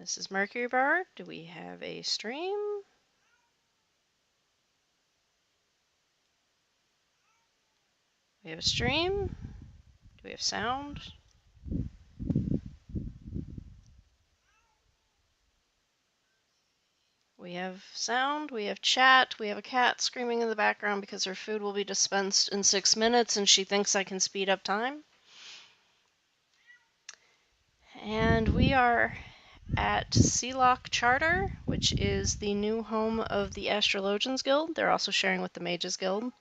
This is Mercury Bar. Do we have a stream? We have a stream? Do we have sound? We have sound, we have chat, we have a cat screaming in the background because her food will be dispensed in 6 minutes and she thinks I can speed up time. And we are at Sealock Charter, which is the new home of the Astrologians Guild. They're also sharing with the Mages Guild,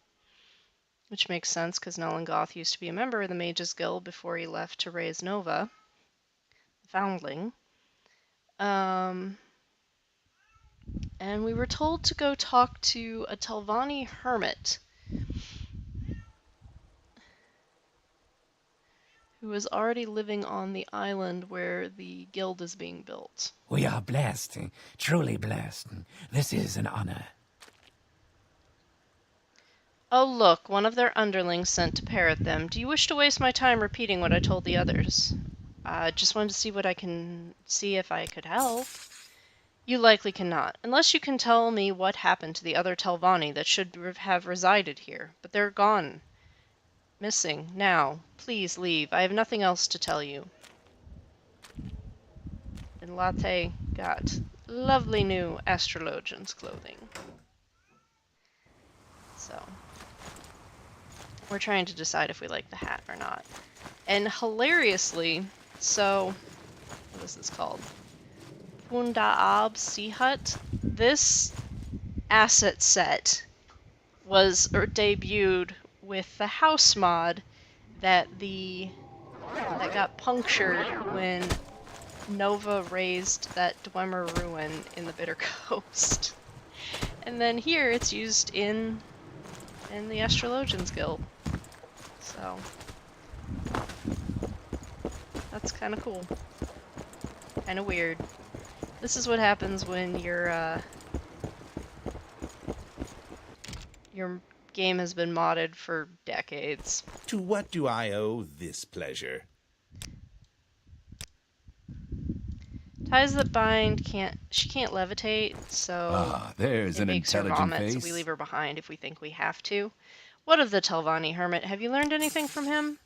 which makes sense because Nolan Goth used to be a member of the Mages Guild before he left to raise Nova, the Foundling. And we were told to go talk to a Telvanni hermit who is already living on the island where the guild is being built. We are blessed, truly blessed. This is an honor. Oh look, one of their underlings sent to parrot them. Do you wish to waste my time repeating what I told the others? Just wanted to see if I could help. You likely cannot, unless you can tell me what happened to the other Telvanni that should have resided here. But they're gone. Missing. Now. Please leave. I have nothing else to tell you. And Latte got lovely new Astrologians clothing. So, we're trying to decide if we like the hat or not. And hilariously, so, what is this called? Pundaab Sea Hut. This asset set was debuted with the house mod that got punctured when Nova raised that Dwemer ruin in the Bitter Coast. And then here it's used in the Astrologians Guild. So that's kind of cool. Kind of weird. This is what happens when your game has been modded for decades. To what do I owe this pleasure? Ties that bind she can't levitate, so there's an makes her intelligent vomit, face. so we leave her behind if we think we have to. What of the Telvanni hermit? Have you learned anything from him?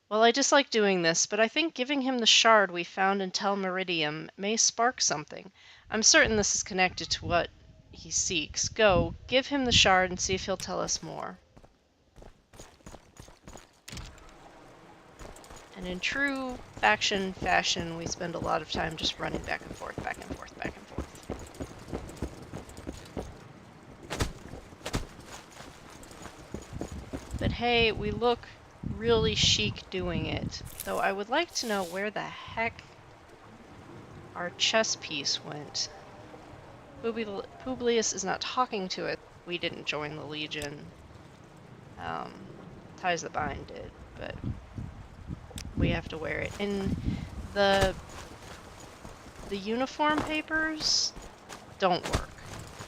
Well, I dislike doing this, but I think giving him the shard we found in Tel Meridium may spark something. I'm certain this is connected to what he seeks. Go, give him the shard and see if he'll tell us more. And in true faction fashion, we spend a lot of time just running back and forth, back and forth, back and forth. But hey, we look really chic doing it. Though I would like to know where the heck our chess piece went. Publius is not talking to it. We didn't join the Legion. Ties that bind did, but we have to wear it. And the uniform papers don't work.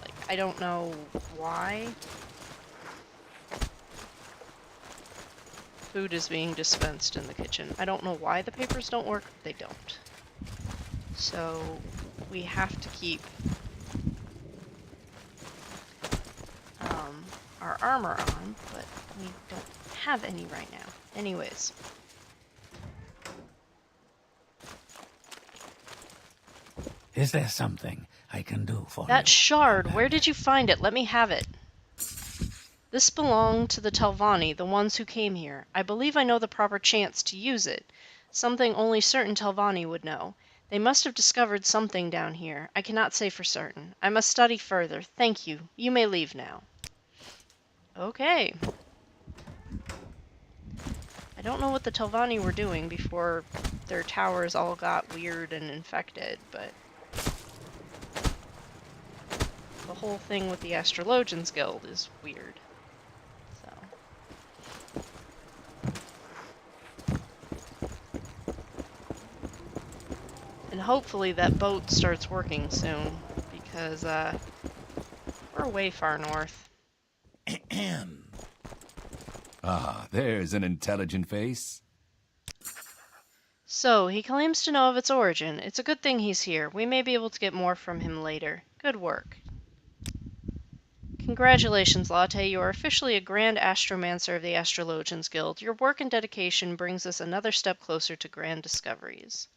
Like, I don't know why. Food is being dispensed in the kitchen. I don't know why the papers don't work. They don't. So we have to keep our armor on, but we don't have any right now. Anyways. Is there something I can do for you? That shard, where did you find it? Let me have it. This belonged to the Telvanni, the ones who came here. I believe I know the proper chance to use it. Something only certain Telvanni would know. They must have discovered something down here. I cannot say for certain. I must study further. Thank you. You may leave now. Okay. I don't know what the Telvanni were doing before their towers all got weird and infected, but the whole thing with the Astrologians Guild is weird. And hopefully that boat starts working soon, because we're way far north. There's an intelligent face. So, he claims to know of its origin. It's a good thing he's here. We may be able to get more from him later. Good work. Congratulations, Latte. You are officially a Grand Astromancer of the Astrologians Guild. Your work and dedication brings us another step closer to grand discoveries.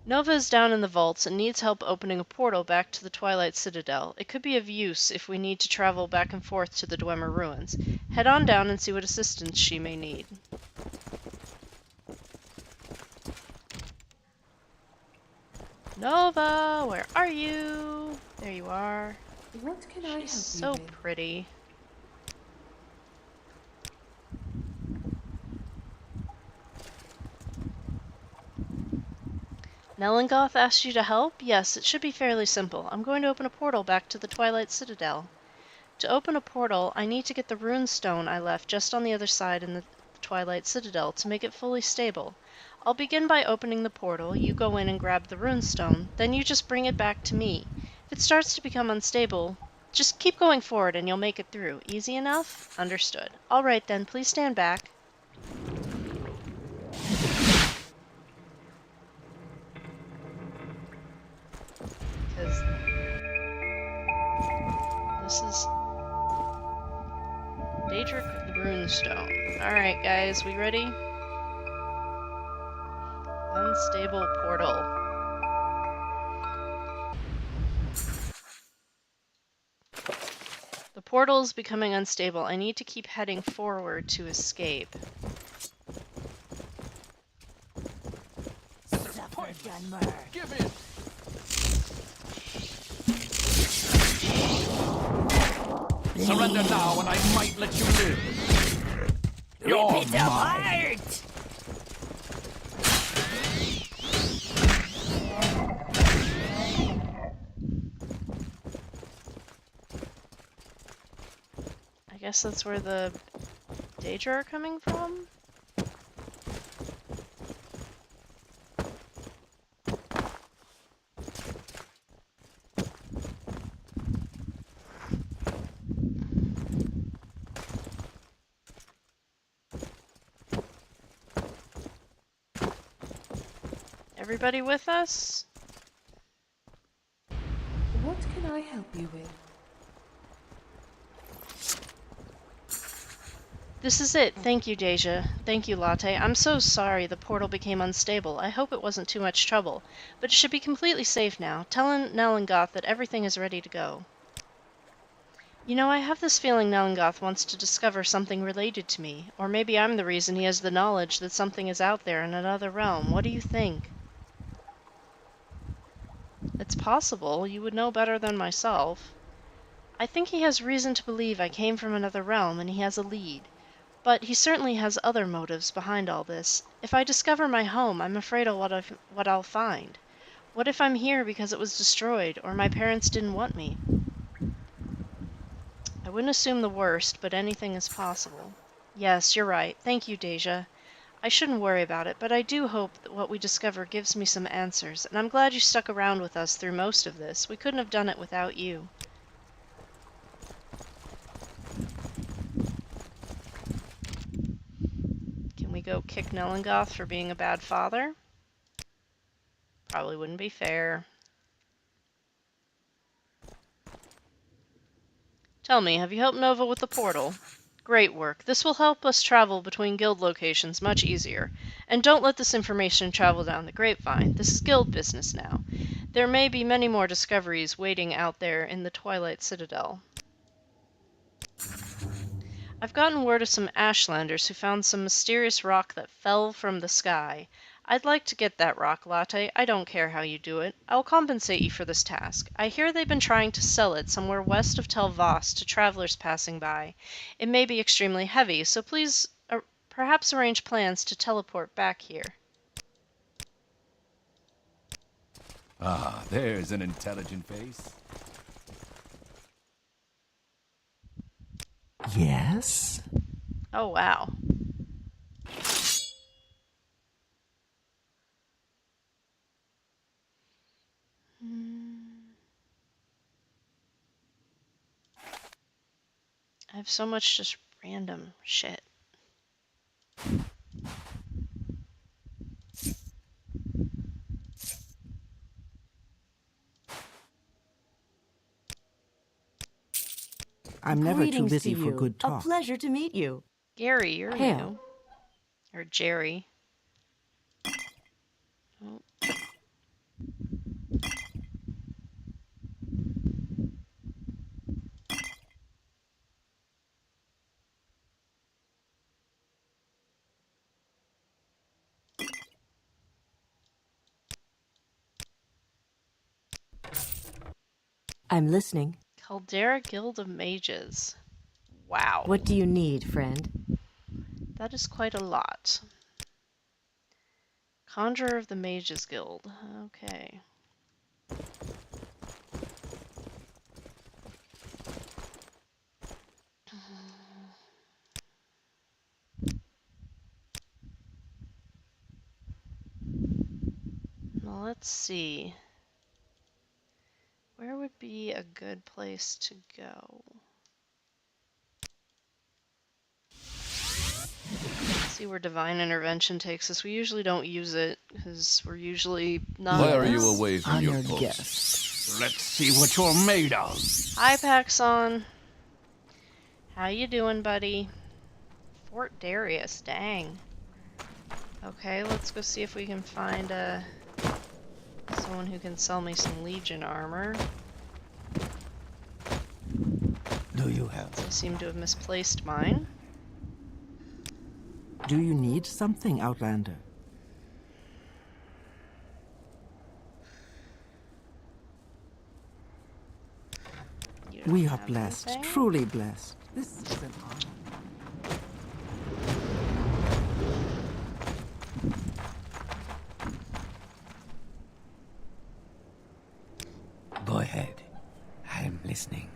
Nova is down in the vaults and needs help opening a portal back to the Twilight Citadel. It could be of use if we need to travel back and forth to the Dwemer ruins. Head on down and see what assistance she may need. Nova, where are you? There you are. What can I help She's you so with? pretty. Nelingoth asked you to help? Yes, it should be fairly simple. I'm going to open a portal back to the Twilight Citadel. To open a portal, I need to get the rune stone I left just on the other side in the Twilight Citadel to make it fully stable. I'll begin by opening the portal, you go in and grab the rune stone, then you just bring it back to me. If it starts to become unstable, just keep going forward and you'll make it through. Easy enough? Understood. All right then, please stand back. Because this is Daedric the Runestone. Alright guys, we ready? Unstable portal. The portal is becoming unstable. I need to keep heading forward to escape. Give in! Surrender now and I might let you live. You're mine! I guess that's where the Daedra are coming from? Everybody with us? What can I help you with? This is it. Thank you, Dacia. Thank you, Latte. I'm so sorry the portal became unstable. I hope it wasn't too much trouble. But it should be completely safe now. Tell Nelingoth that everything is ready to go. You know, I have this feeling Nelingoth wants to discover something related to me. Or maybe I'm the reason he has the knowledge that something is out there in another realm. What do you think? It's possible. You would know better than myself. I think he has reason to believe I came from another realm and he has a lead. But he certainly has other motives behind all this. If I discover my home, I'm afraid of what I'll find. What if I'm here because it was destroyed, or my parents didn't want me? I wouldn't assume the worst, but anything is possible. Yes, you're right. Thank you, Dacia. I shouldn't worry about it, but I do hope that what we discover gives me some answers, and I'm glad you stuck around with us through most of this. We couldn't have done it without you. Can we go kick Nelingoth for being a bad father? Probably wouldn't be fair. Tell me, have you helped Nova with the portal? Great work. This will help us travel between guild locations much easier. And don't let this information travel down the grapevine. This is guild business now. There may be many more discoveries waiting out there in the Twilight Citadel. I've gotten word of some Ashlanders who found some mysterious rock that fell from the sky. I'd like to get that rock, Latte. I don't care how you do it. I'll compensate you for this task. I hear they've been trying to sell it somewhere west of Tel Voss to travelers passing by. It may be extremely heavy, so please perhaps arrange plans to teleport back here. Ah, there's an intelligent face. Yes? Oh, wow. I have so much just random shit. I'm never too Greetings busy to for you. good A talk. pleasure to meet you. Gary, you're Hail. new. Or Jerry. Oh. I'm listening. Caldera Guild of Mages. Wow. What do you need, friend? That is quite a lot. Conjurer of the Mages Guild. Okay. Well, let's see. Where would be a good place to go? Let's see where Divine Intervention takes us. We usually don't use it because we're usually not. Why are you Yes, away from your honored post? guest. Let's see what you're made of. Hi, Paxson. How you doing, buddy? Fort Darius, dang. Okay, let's go see if we can find someone who can sell me some Legion armor. Do you have? I seem to have misplaced mine. Do you need something, Outlander? You don't We are have blessed, anything? truly blessed. This is an honor. Go ahead. I'm listening.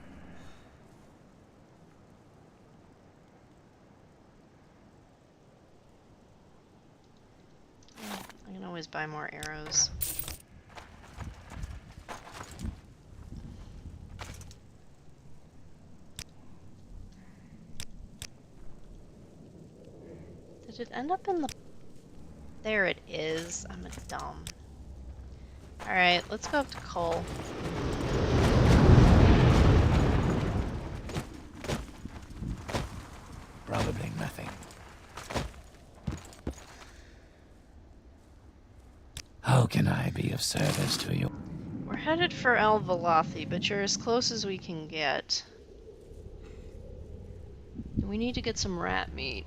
I can always buy more arrows. Did it end up in the... There it is. I'm a dumb. Alright, let's go up to Cole. Probably nothing. How can I be of service to you? We're headed for El Valathi, but you're as close as we can get. We need to get some rat meat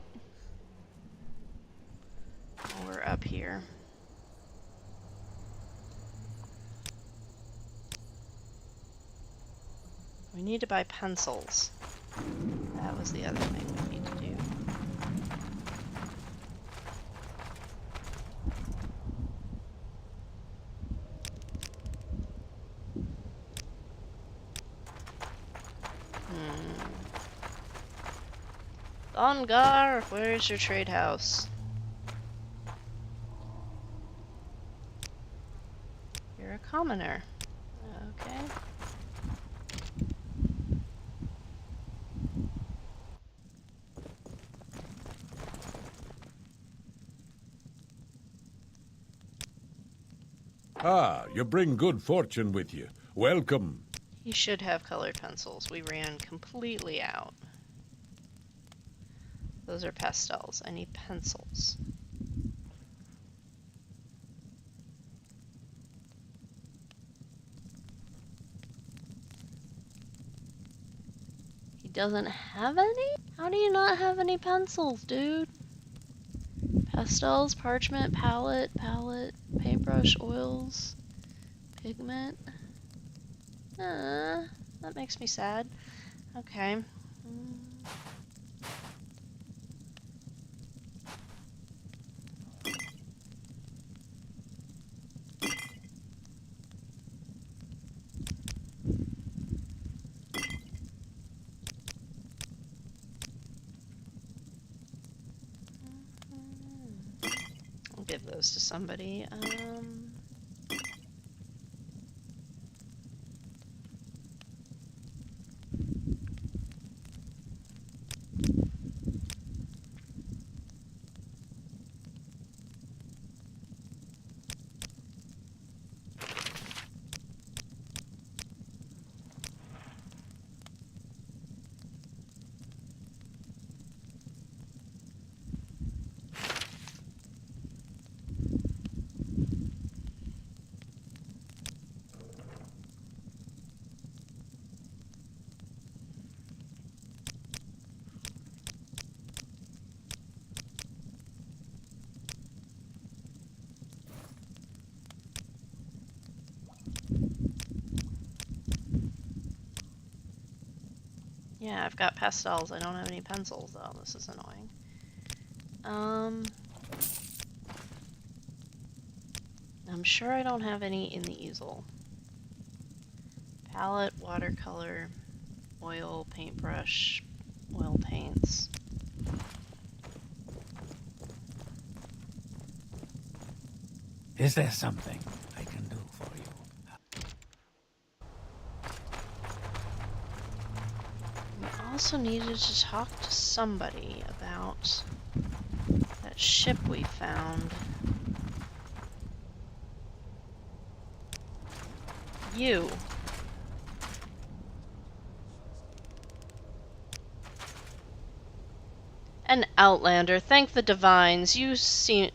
while we're up here. We need to buy pencils. That was the other thing we need to do. Ongar, where's your trade house? You're a commoner. Okay. Ah, you bring good fortune with you. Welcome. He should have colored pencils. We ran completely out. Those are pastels. I need pencils. He doesn't have any? How do you not have any pencils, dude? Pastels, parchment, palette, paintbrush, oils, pigment. That makes me sad. Okay. I'll give those to somebody. Yeah, I've got pastels. I don't have any pencils, though. This is annoying. I'm sure I don't have any in the easel. Palette, watercolor, oil, paintbrush, oil paints. Is there something I can do for you? We also needed to talk to somebody about that ship we found. You. An outlander, thank the divines. You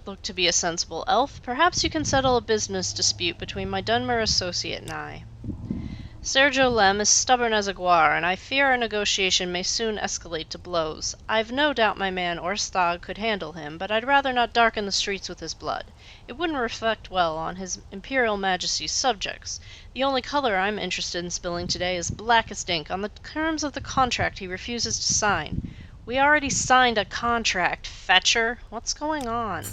look to be a sensible elf. Perhaps you can settle a business dispute between my Dunmer associate and I. Sergio Lem is stubborn as a guar, and I fear our negotiation may soon escalate to blows. I've no doubt my man Orstag could handle him, but I'd rather not darken the streets with his blood. It wouldn't reflect well on his Imperial Majesty's subjects. The only color I'm interested in spilling today is blackest ink on the terms of the contract he refuses to sign. We already signed a contract, fetcher. What's going on?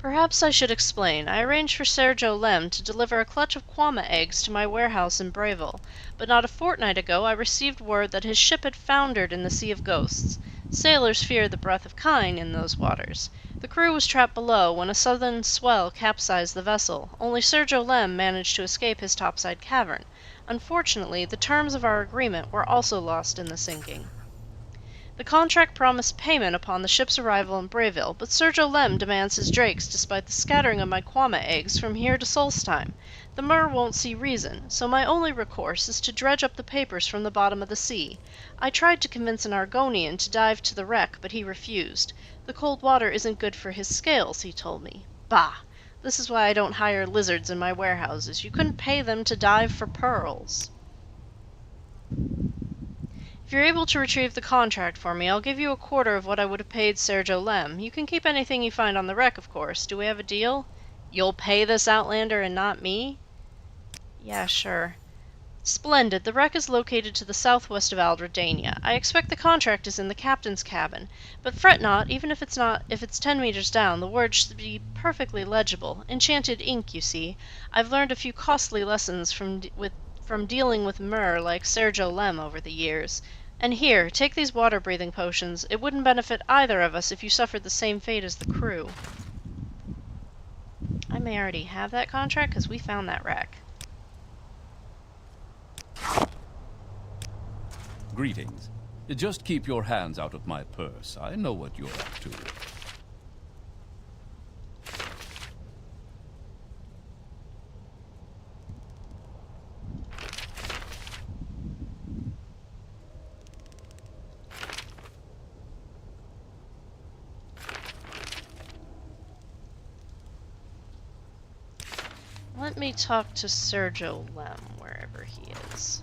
Perhaps I should explain. I arranged for Sergio Lem to deliver a clutch of quama eggs to my warehouse in Brayville, but not a fortnight ago I received word that his ship had foundered in the Sea of Ghosts. Sailors fear the breath of kine in those waters. The crew was trapped below when a sudden swell capsized the vessel. Only Sergio Lem managed to escape his topside cavern. Unfortunately, the terms of our agreement were also lost in the sinking. The contract promised payment upon the ship's arrival in Brayville, but Sergio Lem demands his drakes despite the scattering of my quama eggs from here to Solstheim. The Mer won't see reason, so my only recourse is to dredge up the papers from the bottom of the sea. I tried to convince an Argonian to dive to the wreck, but he refused. The cold water isn't good for his scales, he told me. Bah! This is why I don't hire lizards in my warehouses. You couldn't pay them to dive for pearls. If you're able to retrieve the contract for me, I'll give you a quarter of what I would have paid Sergio Lem. You can keep anything you find on the wreck, of course. Do we have a deal? You'll pay this outlander and not me? Yeah, sure. Splendid. The wreck is located to the southwest of Aldredania. I expect the contract is in the captain's cabin. But fret not, even if it's 10 meters down, the words should be perfectly legible. Enchanted ink, you see. I've learned a few costly lessons from dealing with Mer like Sergio Lem over the years. And here, take these water-breathing potions. It wouldn't benefit either of us if you suffered the same fate as the crew. I may already have that contract, because we found that wreck. Greetings. Just keep your hands out of my purse. I know what you're up to. Let me talk to Sergio Lem, wherever he is.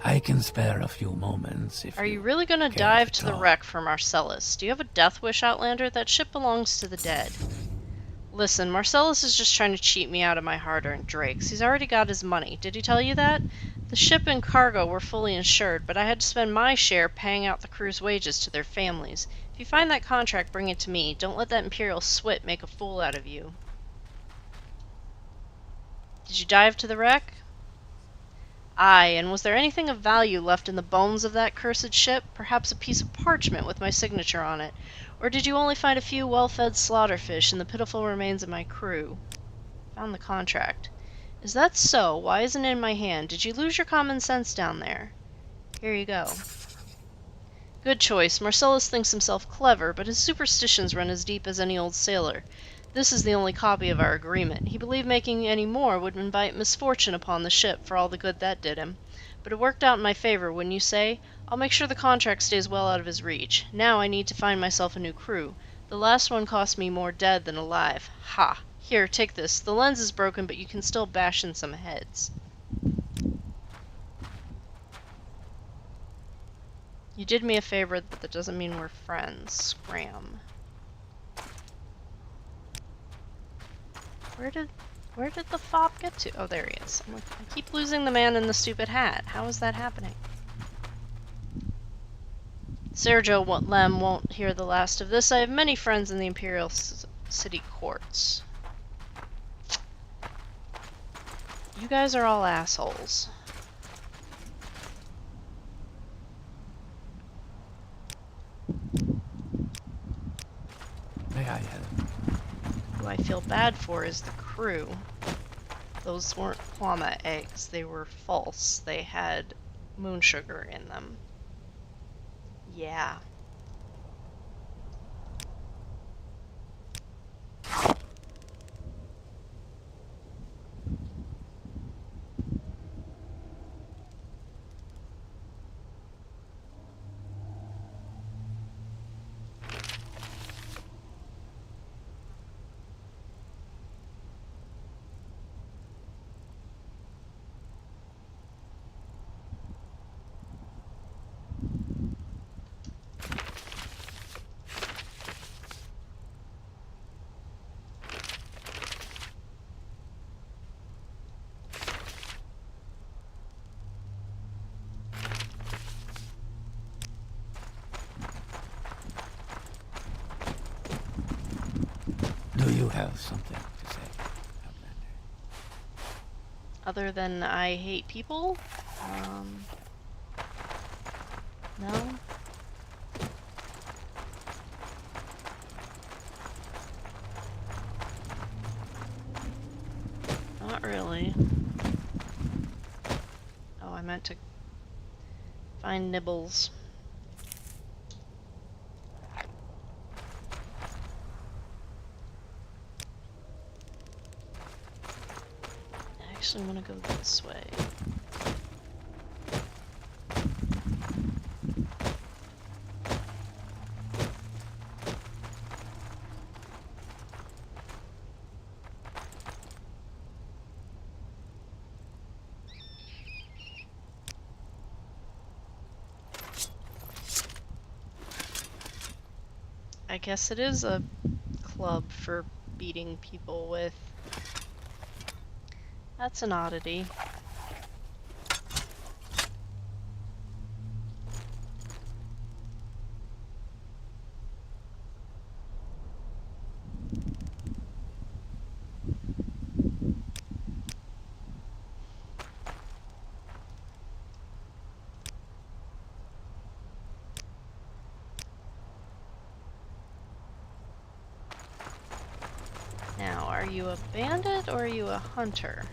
I can spare a few moments if Are you really gonna care dive to to the talk. wreck for Marcellus? Do you have a death wish, Outlander? That ship belongs to the dead. Listen, Marcellus is just trying to cheat me out of my hard-earned drakes. He's already got his money. Did he tell you that? The ship and cargo were fully insured, but I had to spend my share paying out the crew's wages to their families. If you find that contract, bring it to me. Don't let that Imperial swit make a fool out of you. Did you dive to the wreck? Aye, and was there anything of value left in the bones of that cursed ship? Perhaps a piece of parchment with my signature on it? Or did you only find a few well-fed slaughterfish and the pitiful remains of my crew? Found the contract. Is that so? Why isn't it in my hand? Did you lose your common sense down there? Here you go. Good choice. Marcellus thinks himself clever, but his superstitions run as deep as any old sailor. This is the only copy of our agreement. He believed making any more would invite misfortune upon the ship for all the good that did him. But it worked out in my favor, wouldn't you say? I'll make sure the contract stays well out of his reach. Now I need to find myself a new crew. The last one cost me more dead than alive. Ha! Here, take this. The lens is broken, but you can still bash in some heads. You did me a favor, but that doesn't mean we're friends. Scram. Where did the fop get to? Oh, there he is. I'm like, I keep losing the man in the stupid hat. How is that happening? Sergio Lem won't hear the last of this. I have many friends in the Imperial City courts. You guys are all assholes. May I help? Who I feel bad for is the crew. Those weren't llama eggs. They were false. They had moon sugar in them. Yeah. Do you have something to say, Outlander? Other than I hate people? No? Not really. Oh, I meant to find nibbles. I actually want to go this way. I guess it is a club for beating people with. That's an oddity. Now, are you a bandit or are you a hunter?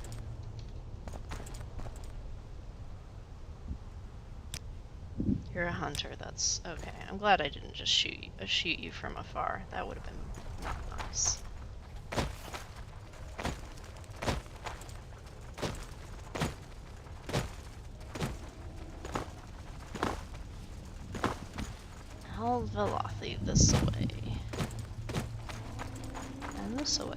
You're a hunter, that's okay. I'm glad I didn't just shoot you from afar. That would have been not nice. I'll Velothi this way. And this way.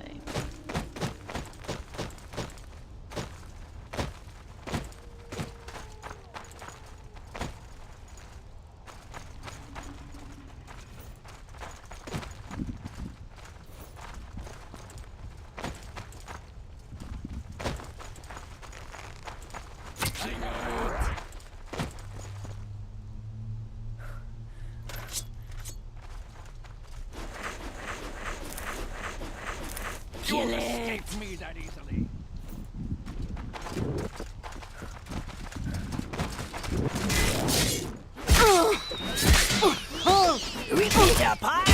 You won't escape me that easily. We need apart!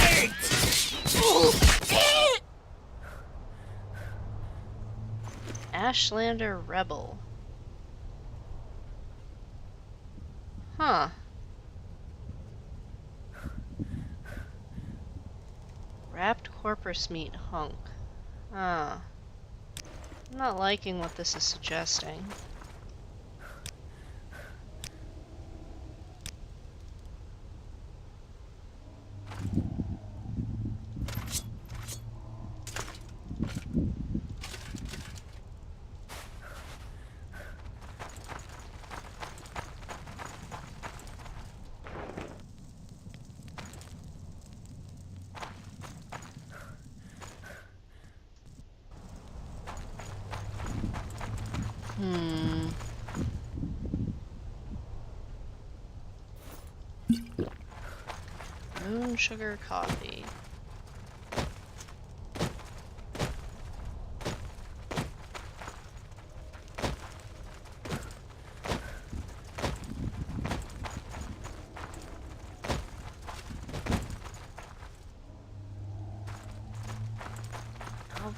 Ashlander Rebel. Huh. Wrapped corpus meat hunk. Huh. I'm not liking what this is suggesting. Bone sugar coffee.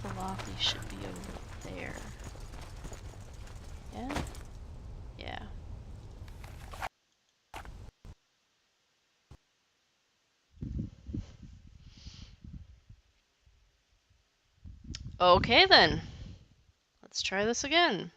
Velocity should be over there. Yeah? Yeah. Okay then. Let's try this again.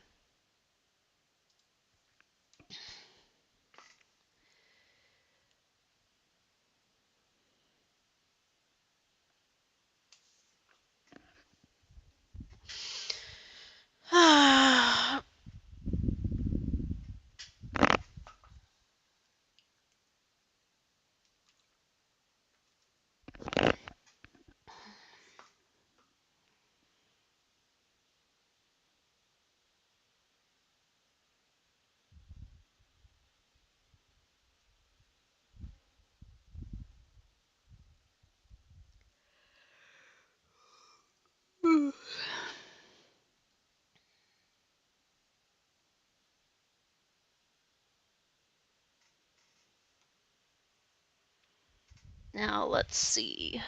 Now let's see.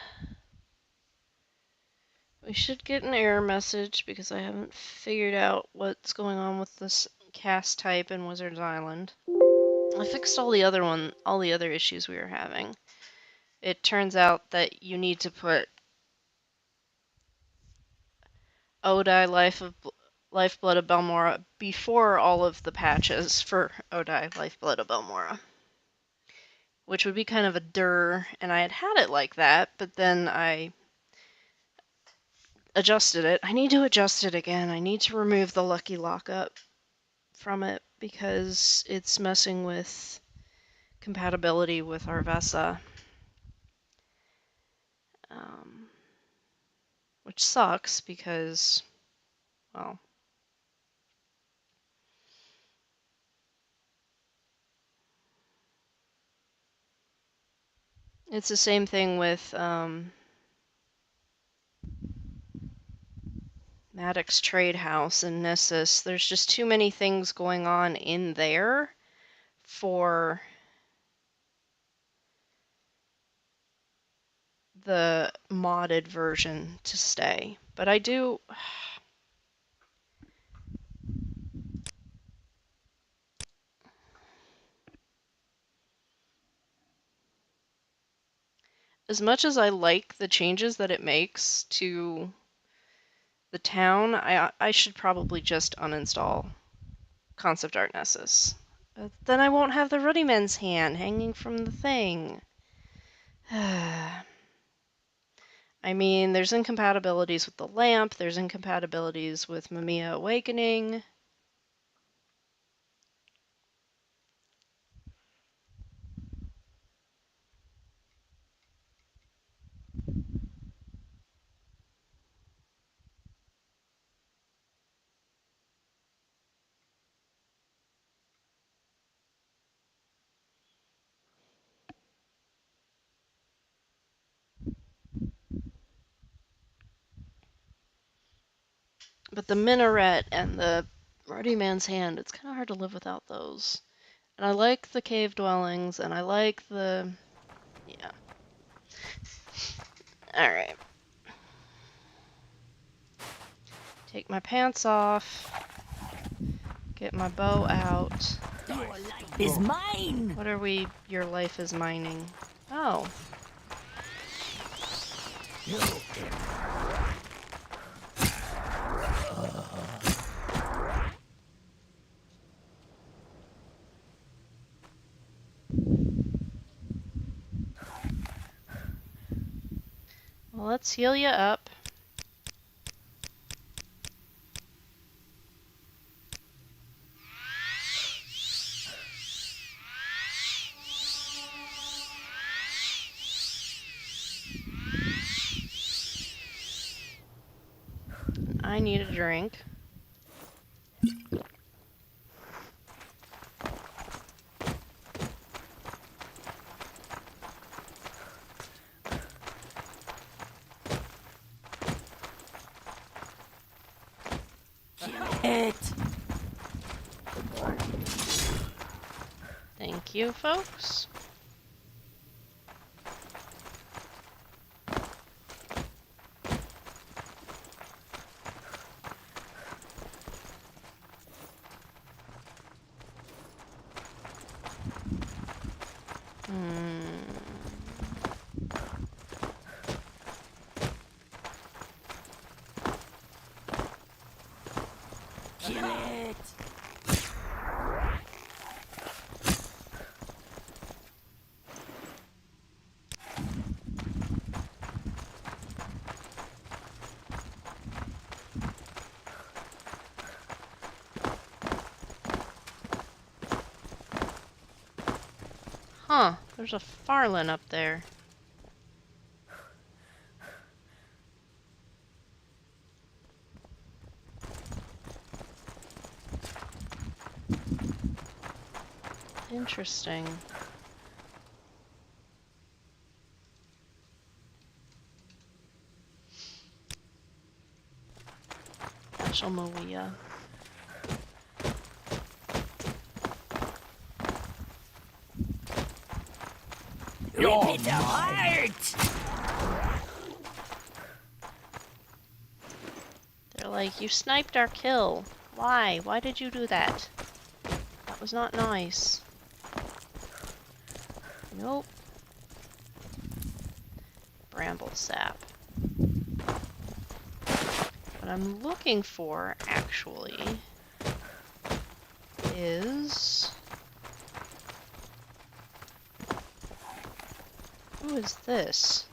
We should get an error message because I haven't figured out what's going on with this cast type in Wizard's Island. I fixed all the other issues we were having. It turns out that you need to put Odai Lifeblood of Belmora before all of the patches for Odai Lifeblood of Belmora, which would be kind of a and I had it like that, but then I adjusted it. I need to adjust it again. I need to remove the Lucky Lockup from it because it's messing with compatibility with Arvesa, which sucks because, well, it's the same thing with Maddox Trade House and Nissus. There's just too many things going on in there for the modded version to stay. But I do... As much as I like the changes that it makes to the town, I should probably just uninstall Concept Art Nessus. Then I won't have the Ruddyman's hand hanging from the thing. I mean, there's incompatibilities with the lamp, there's incompatibilities with Mamiya Awakening. But the minaret and the Ruddy Man's Hand, it's kind of hard to live without those. And I like the cave dwellings, and I like the... yeah. Alright. Take my pants off. Get my bow out. Your life is mine! What are we... your life is mining? Oh. Well, let's heal you up. I need a drink. it. Thank you, folks. Kill it. Huh, there's a Farlin up there. Interesting. Ashelmoia. You're Rip it apart. They're like, you sniped our kill. Why? Why did you do that? That was not nice. Nope. Bramble sap. What I'm looking for, actually, is... Who is this?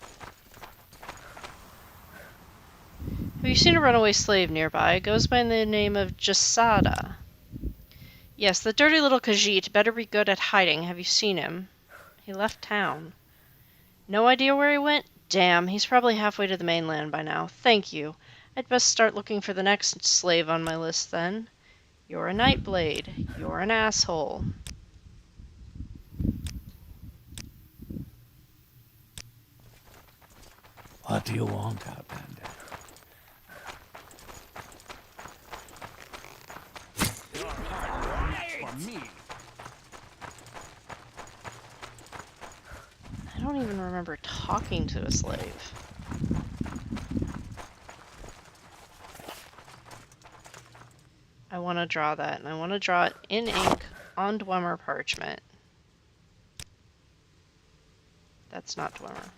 Have you seen a runaway slave nearby? It goes by the name of Jasada. Yes, the dirty little Khajiit better be good at hiding. Have you seen him? He left town. No idea where he went? Damn, he's probably halfway to the mainland by now. Thank you. I'd best start looking for the next slave on my list then. You're a Nightblade. You're an asshole. What do you want, Outlander? for me. I don't even remember talking to a slave. I want to draw that, and I want to draw it in ink on Dwemer parchment. That's not Dwemer.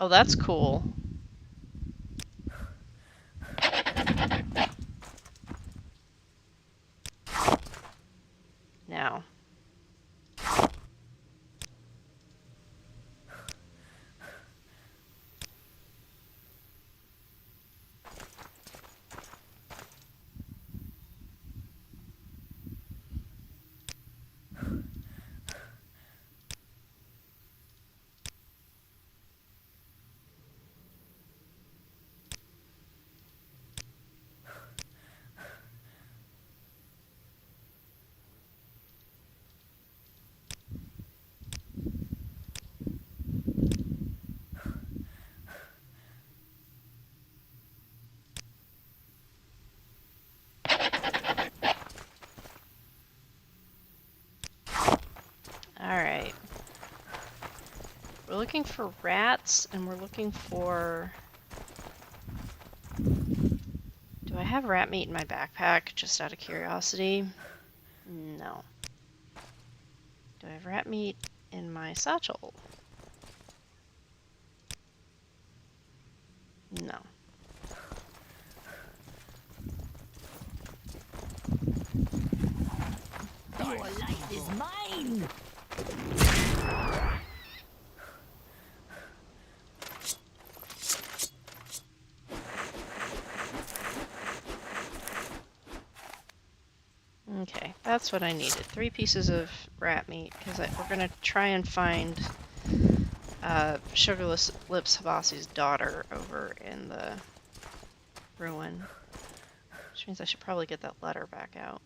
Oh, that's cool. Now. Alright. We're looking for rats, and we're looking for... Do I have rat meat in my backpack, just out of curiosity? No. Do I have rat meat in my satchel? No. Your life is mine. Okay, that's what I needed. 3 pieces of rat meat, because we're going to try and find Sugarless Lips Habasi's daughter over in the ruin. Which means I should probably get that letter back out.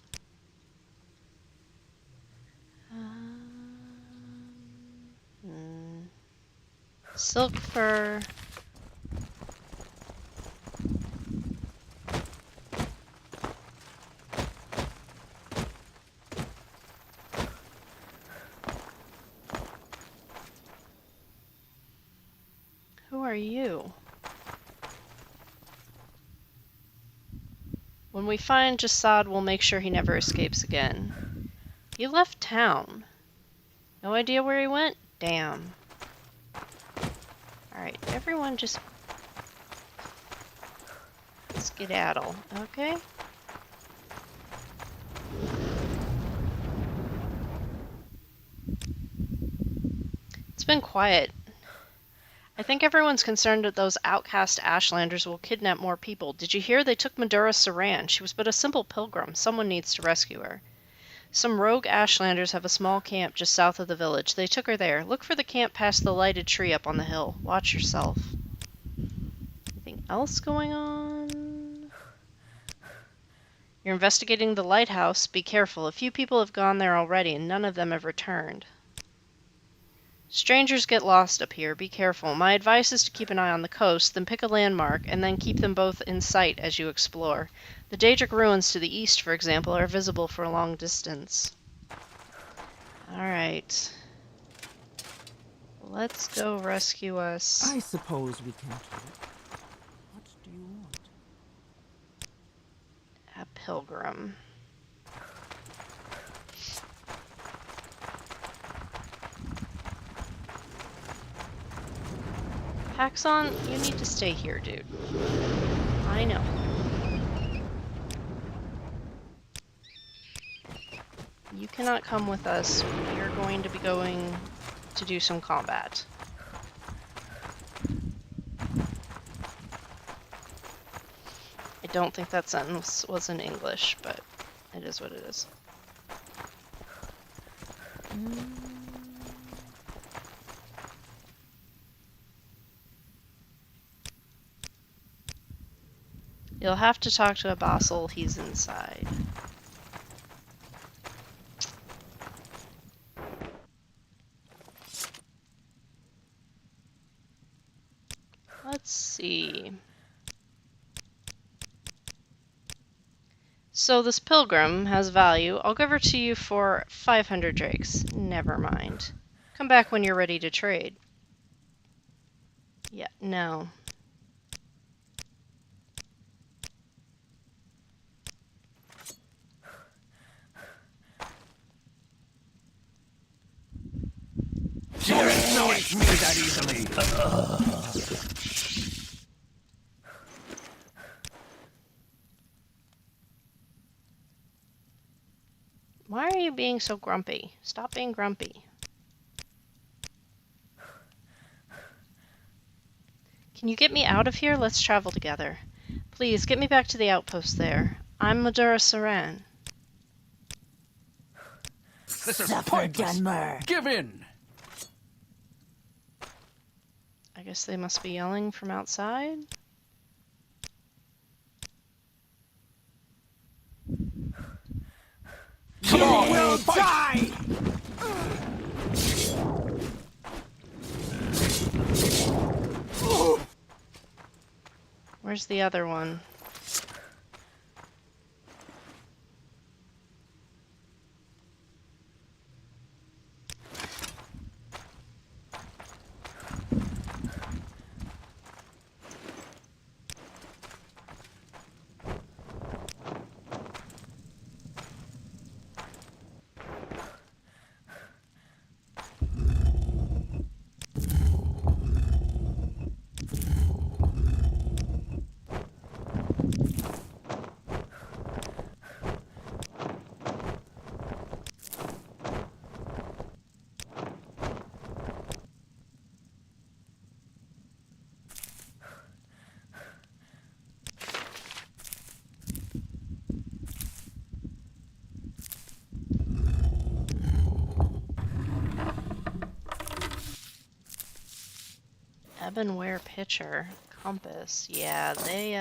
Silk fur. you? When we find Jasad, we'll make sure he never escapes again. He left town. No idea where he went? Damn. Alright, everyone just skedaddle, okay? It's been quiet. I think everyone's concerned that those outcast Ashlanders will kidnap more people. Did you hear? They took Medora Saran. She was but a simple pilgrim. Someone needs to rescue her. Some rogue Ashlanders have a small camp just south of the village. They took her there. Look for the camp past the lighted tree up on the hill. Watch yourself. Anything else going on? You're investigating the lighthouse. Be careful. A few people have gone there already, and none of them have returned. Strangers get lost up here. Be careful. My advice is to keep an eye on the coast, then pick a landmark, and then keep them both in sight as you explore. The Daedric ruins to the east, for example, are visible for a long distance. Alright. Let's go rescue us. I suppose we can talk. What do you want? A pilgrim. Paxson, you need to stay here, dude. I know. You cannot come with us. We are going to be going to do some combat. I don't think that sentence was in English, but it is what it is. You'll have to talk to a Basel. He's inside. Let's see. So this pilgrim has value. I'll give her to you for 500 drakes. Never mind. Come back when you're ready to trade. Yeah, no. You acknowledge me that easily. Why are you being so grumpy? Stop being grumpy. Can you get me out of here? Let's travel together. Please, get me back to the outpost there. I'm Medora Saran. This is Suffer, pointless. Dunmer. Give in. I guess they must be yelling from outside. You will die. Where's the other one? Ebonware pitcher. Compass. Yeah, they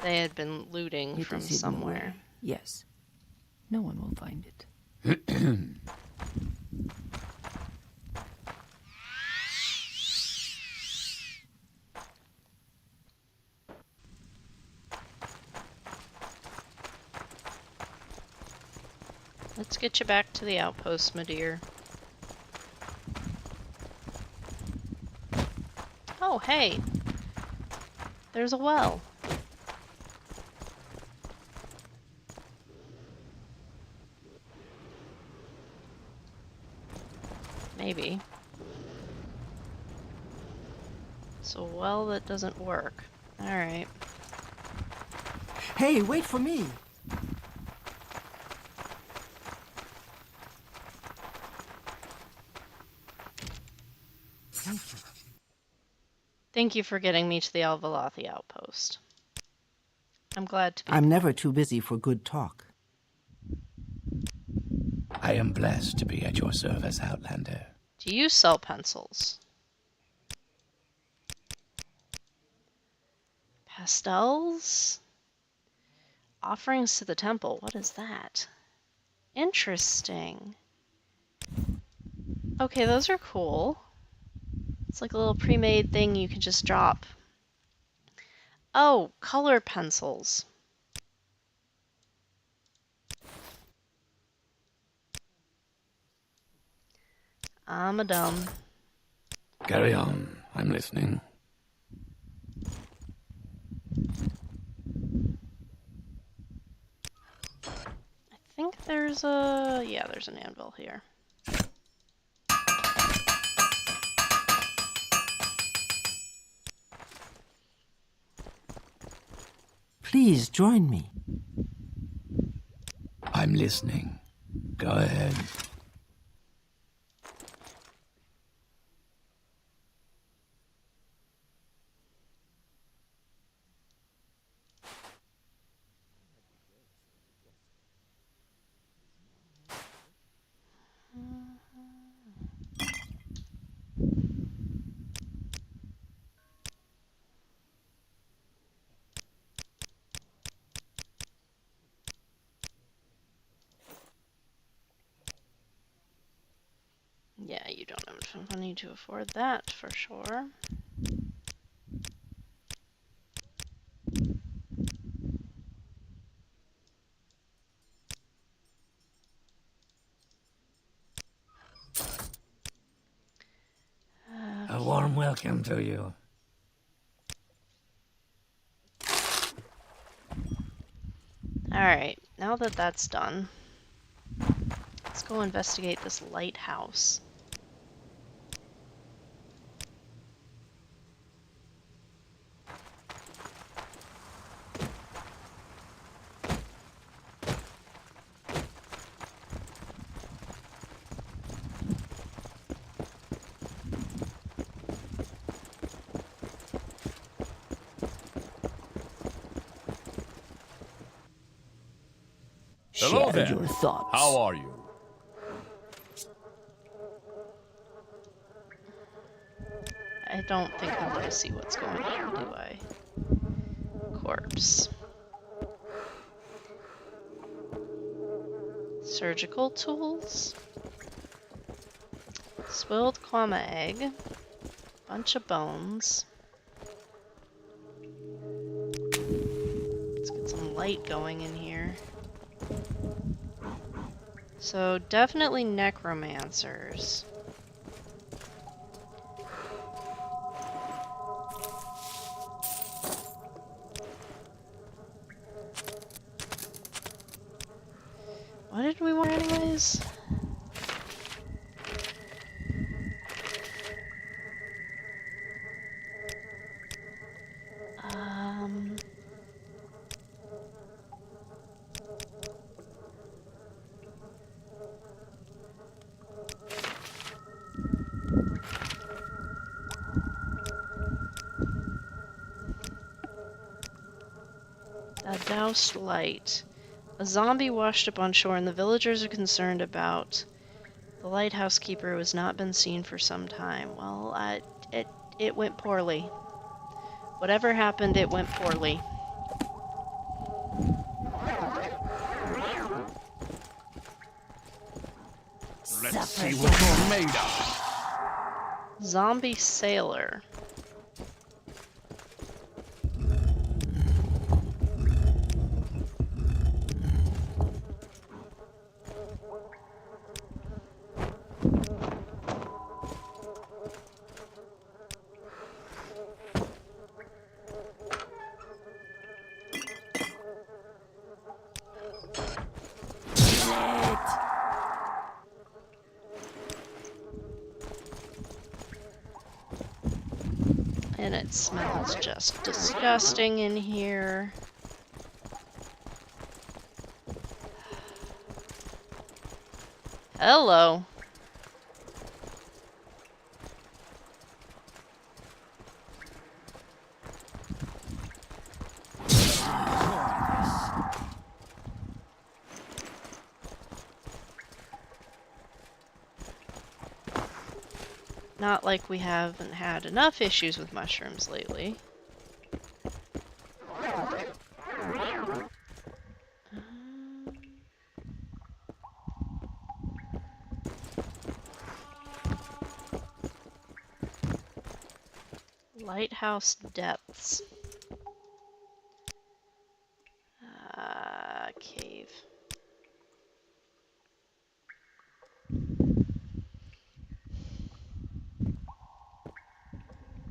had been looting It from is hidden somewhere. away. Yes. No one will find it. Let's get you back to the outpost, my dear. Oh, hey! There's a well. Maybe. It's a well that doesn't work. Alright. Hey, wait for me! Thank you. Thank you for getting me to the Alvalathi outpost. I'm glad to be. I'm never too busy for good talk. I am blessed to be at your service, Outlander. Do you sell pencils? Pastels? Offerings to the temple. What is that? Interesting. Okay, those are cool. It's like a little pre-made thing you can just drop. Oh, color pencils. I'm a dumb. Carry on. I'm listening. I think there's a... yeah, there's an anvil here. Please join me. I'm listening. Go ahead. Yeah, you don't have enough money to afford that, for sure. A warm welcome to you. Alright, now that that's done, let's go investigate this lighthouse. Hello Share there. your thoughts. How are you? I don't think I want to see what's going on, do I? Corpse. Surgical tools. Spoiled kwama egg. Bunch of bones. Let's get some light going in here. So definitely necromancers. What did we want anyways? A doused light. A zombie washed up on shore and the villagers are concerned about the lighthouse keeper who has not been seen for some time. Well, it went poorly. Whatever happened, it went poorly. Let's see what you're made of. Zombie sailor. And it smells just disgusting in here. Hello. Not like we haven't had enough issues with mushrooms lately. Lighthouse depths. Cave.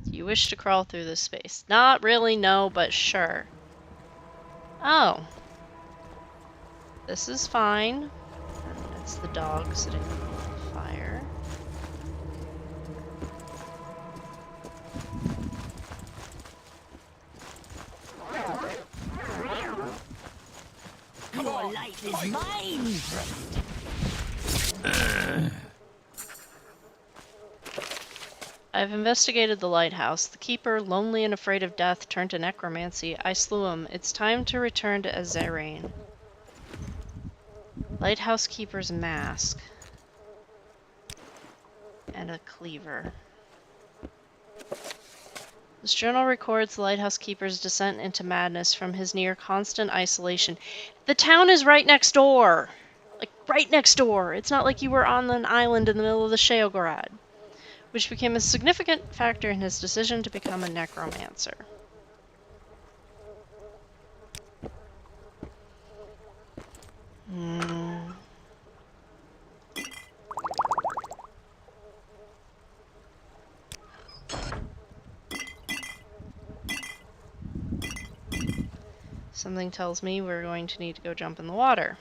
Do you wish to crawl through this space? Not really, no, but sure. Oh. This is fine. And it's the dog sitting on the fire. Your life is mine! I've investigated the lighthouse. The keeper, lonely and afraid of death, turned to necromancy. I slew him. It's time to return to Azerain. Lighthouse keeper's mask. And a cleaver. This journal records the lighthouse keeper's descent into madness from his near constant isolation. The town is right next door! Like, right next door! It's not like you were on an island in the middle of the Sheograd. Which became a significant factor in his decision to become a necromancer. Something tells me we're going to need to go jump in the water.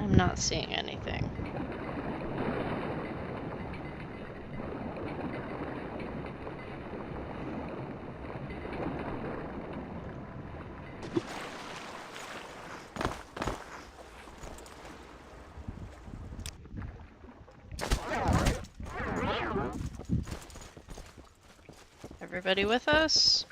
I'm not seeing anything. Everybody with us?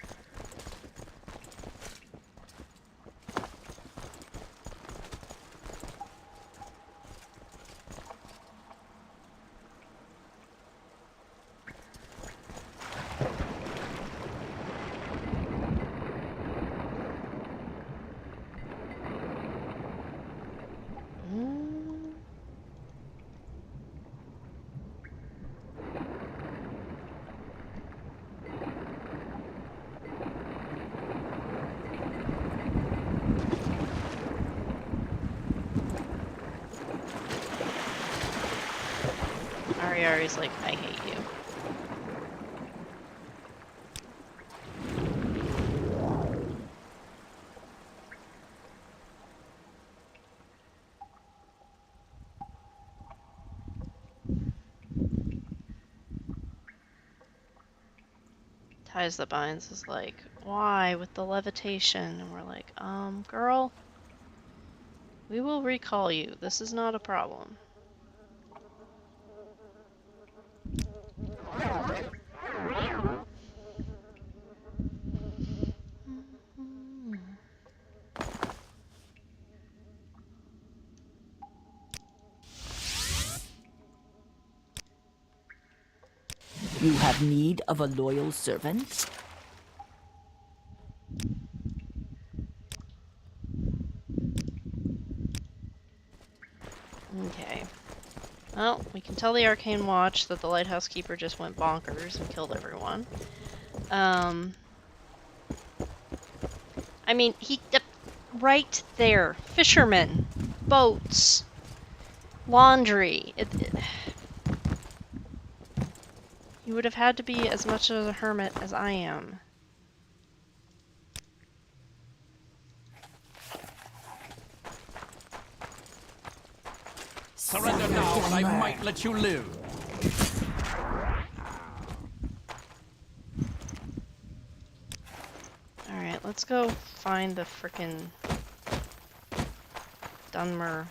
Briare's like, I hate you. Ties the binds is like, why with the levitation? And we're like, girl, we will recall you. This is not a problem. You have need of a loyal servant? Okay. Well, we can tell the Arcane Watch that the Lighthouse Keeper just went bonkers and killed everyone. I mean, right there. Fishermen. Boats. Laundry. You would have had to be as much of a hermit as I am. Surrender now, and I might let you live. Alright, let's go find the frickin' Dunmer.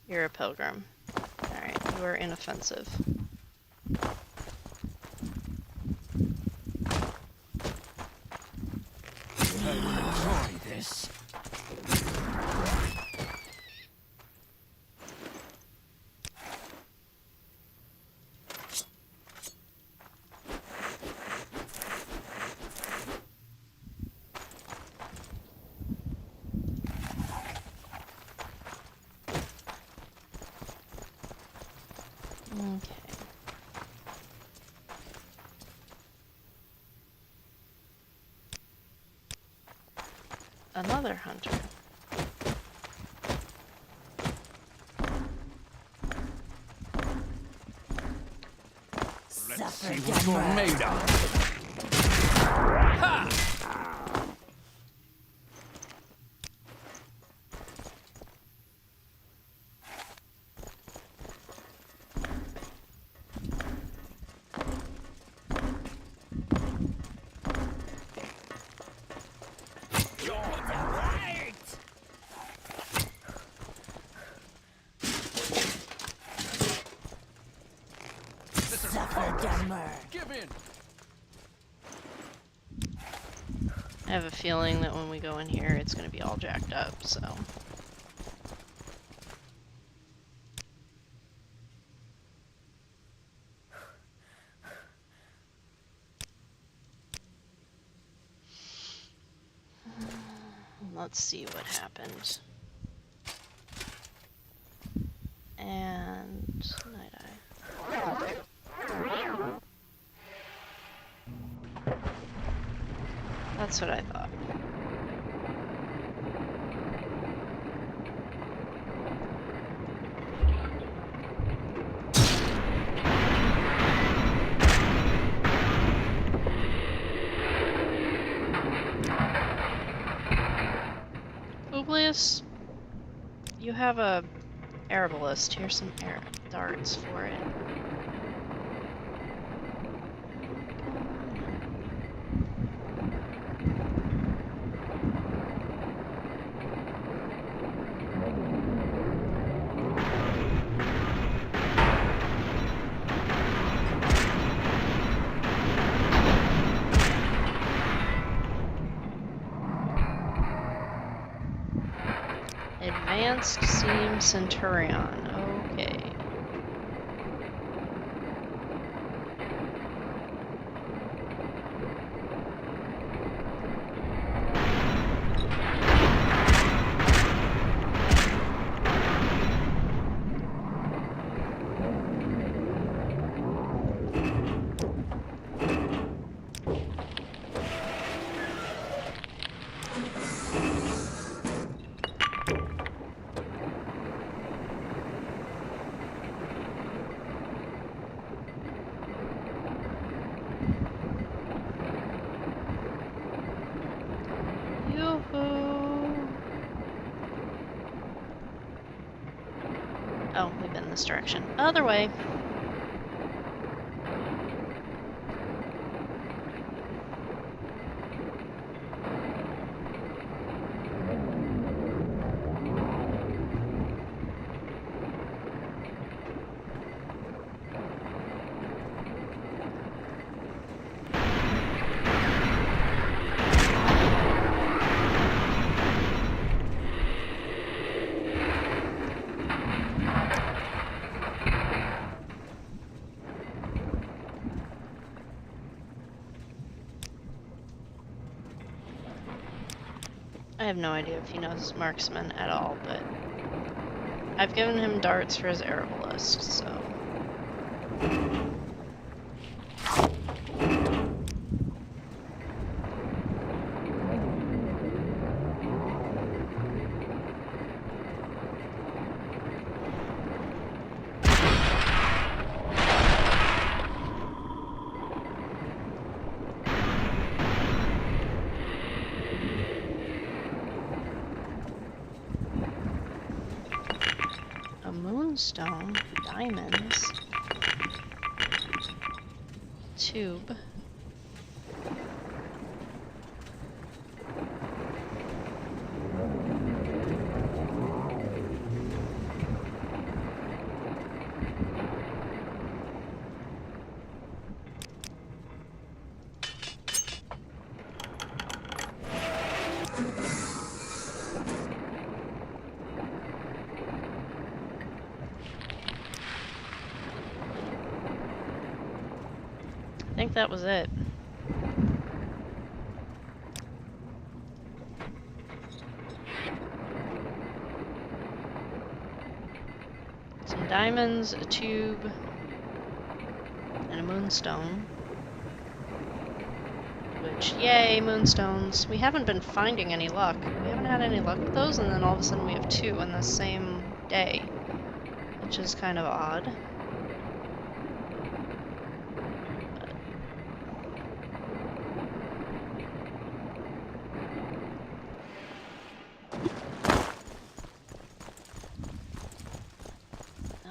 You're a pilgrim. Alright, you are inoffensive. I will enjoy this. Okay. Another hunter. Let's see what you're made of. Ha! Give in. I have a feeling that when we go in here, it's going to be all jacked up, so... Let's see what happened. And... Night-Eye. That's what I thought. Publius, you have a arbalist. Here's some darts for it. Advanced Seam Centurion. Okay. this direction. Other way. I have no idea if he knows marksman at all, but I've given him darts for his arbalist, so... Moonstone, diamonds, tube. I think that was it. Some diamonds, a tube, and a moonstone. Which, yay, moonstones. We haven't been finding any luck. We haven't had any luck with those, and then all of a sudden we have 2 in the same day. Which is kind of odd.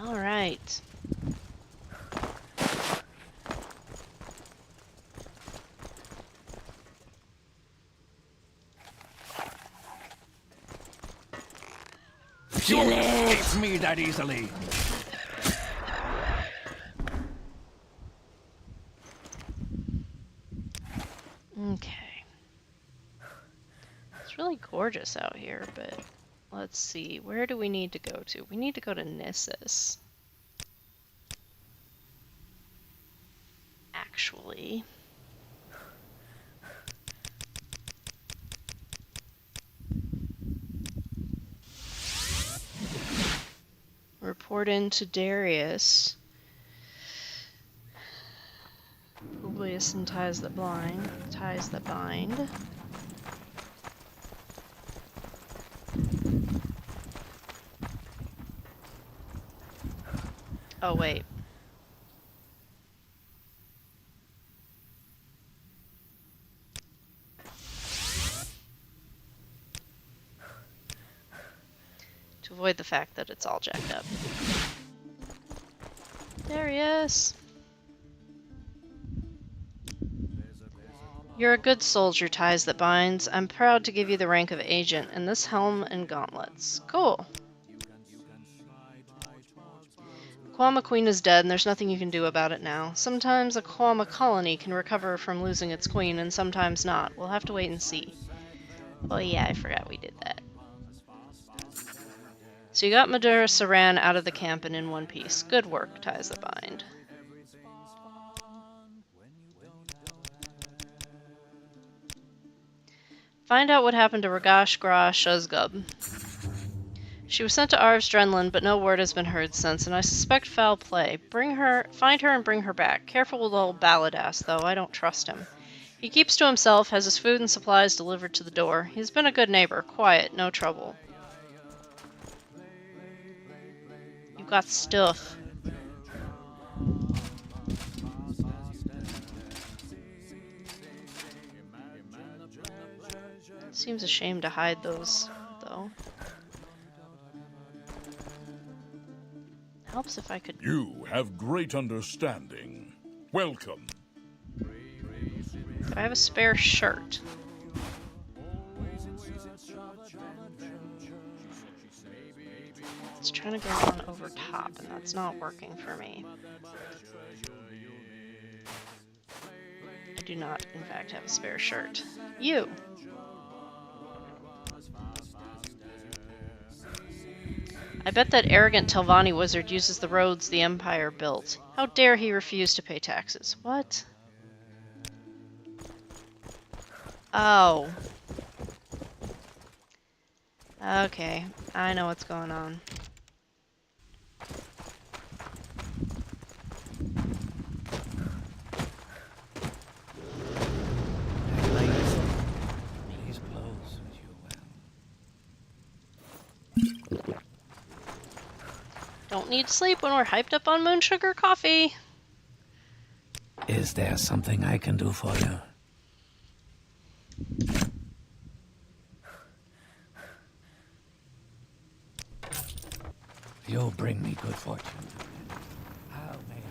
Alright. You escape me that easily. Okay. It's really gorgeous out here, but let's see. Where do we need to go to? We need to go to Nissus. Actually. Report in to Darius. Publius and ties that blind. Ties that bind. Oh, wait. To avoid the fact that it's all jacked up. Darius! You're a good soldier, Ties That Binds. I'm proud to give you the rank of agent and this helm and gauntlets. Cool. Kwama Queen is dead and there's nothing you can do about it now. Sometimes a Kwama colony can recover from losing its queen and sometimes not. We'll have to wait and see. Oh yeah, I forgot we did that. So you got Madura Saran out of the camp and in one piece. Good work, Ties That Bind. Find out what happened to Ragash Gra Shuzgub. She was sent to Arv's Drenlin, but no word has been heard since, and I suspect foul play. Find her and bring her back. Careful with old Balladass, though. I don't trust him. He keeps to himself, has his food and supplies delivered to the door. He's been a good neighbor. Quiet, no trouble. You got stuff. Seems a shame to hide those, though. Helps if I could... You have great understanding. Welcome. Do I have a spare shirt? It's trying to go on over top, and that's not working for me. I do not, in fact, have a spare shirt. You! I bet that arrogant Telvanni wizard uses the roads the Empire built. How dare he refuse to pay taxes? What? Oh. Okay, I know what's going on. Please close as you will. Don't need sleep when we're hyped up on moon sugar coffee. Is there something I can do for you? You'll bring me good fortune. How may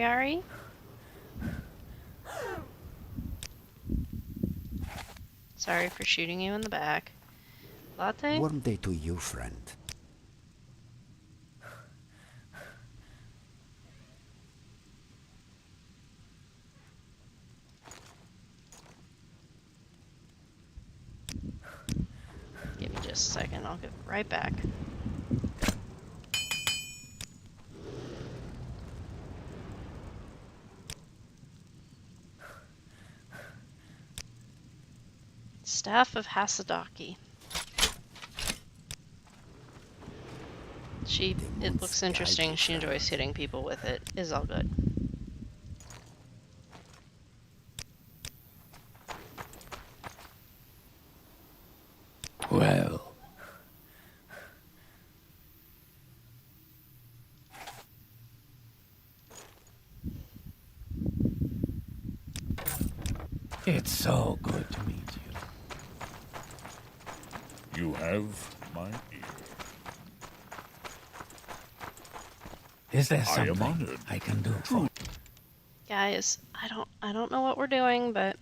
Ari? Sorry for shooting you in the back. Latte? Warm day to you, friend. Give me just a second, I'll get right back. Staff of Hasadaki. It looks interesting. She enjoys hitting people with it. Is all good. Well. It's so good to meet you. You have my ear. Is there I am something honored. I can do for Guys, I don't know what we're doing, but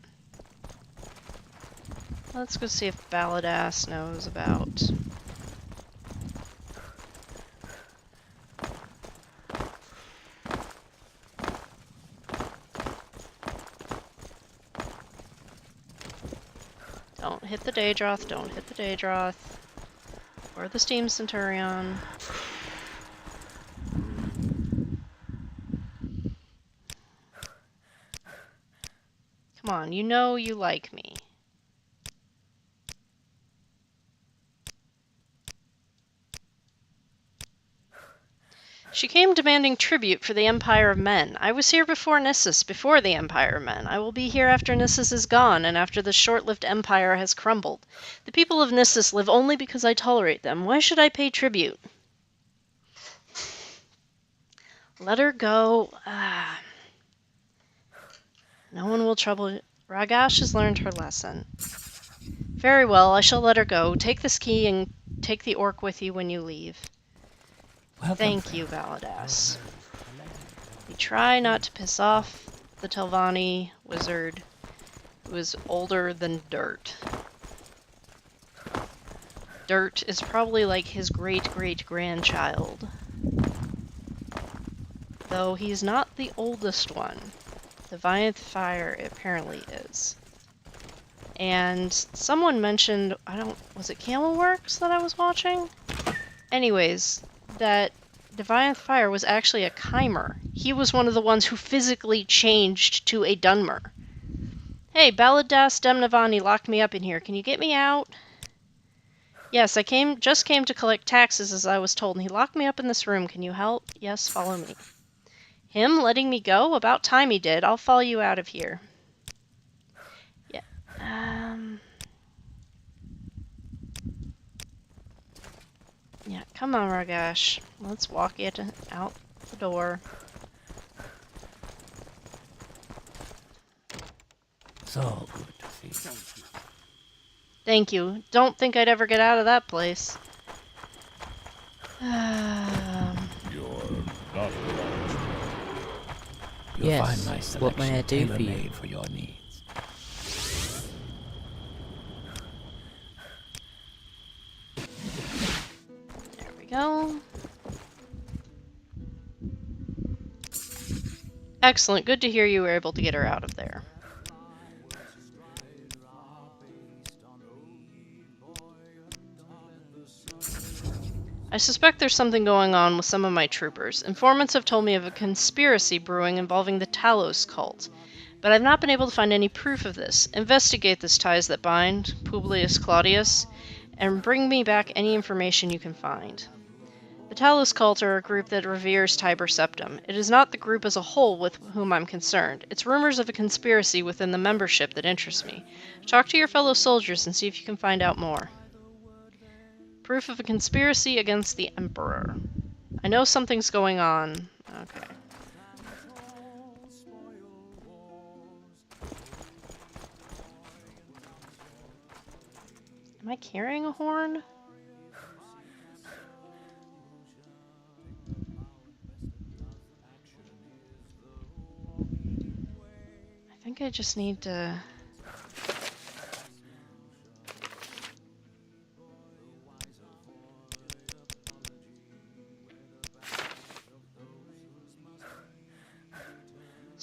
let's go see if Balladass knows about Don't hit the Daedroth, don't hit the Daedroth. Or the Steam Centurion. Come on, you know you like me. She came demanding tribute for the Empire of Men. I was here before Nissus, before the Empire of Men. I will be here after Nissus is gone, and after the short-lived empire has crumbled. The people of Nissus live only because I tolerate them. Why should I pay tribute? Let her go. No one will trouble... Ragash has learned her lesson. Very well, I shall let her go. Take this key and take the orc with you when you leave. Welcome, Thank you, Balladass. We try not to piss off the Telvanni wizard, who is older than dirt. dirt is probably like his great-great-grandchild. Though he's not the oldest one. Defiant Fire apparently is. And someone mentioned, was it Camel Works that I was watching? Anyways, that Defiant Fire was actually a Chimer. He was one of the ones who physically changed to a Dunmer. Hey, Baladas Demnavani locked me up in here. Can you get me out? Yes, I just came to collect taxes as I was told, and he locked me up in this room. Can you help? Yes, follow me. Him letting me go? About time he did. I'll follow you out of here. Yeah. Yeah, come on, Ragash. Let's walk it out the door. So good to see you. Thank you. Don't think I'd ever get out of that place. You're not lost. You'll Yes, find my selection what may I do for you? tailor-made for your needs. There we go. Excellent. Good to hear you were able to get her out of there. I suspect there's something going on with some of my troopers. Informants have told me of a conspiracy brewing involving the Talos cult, but I've not been able to find any proof of this. Investigate this ties that bind, Publius Claudius, and bring me back any information you can find. The Talos cult are a group that reveres Tiber Septim. It is not the group as a whole with whom I'm concerned. It's rumors of a conspiracy within the membership that interest me. Talk to your fellow soldiers and see if you can find out more. Proof of a conspiracy against the Emperor. I know something's going on. Okay. Am I carrying a horn? I think I just need to...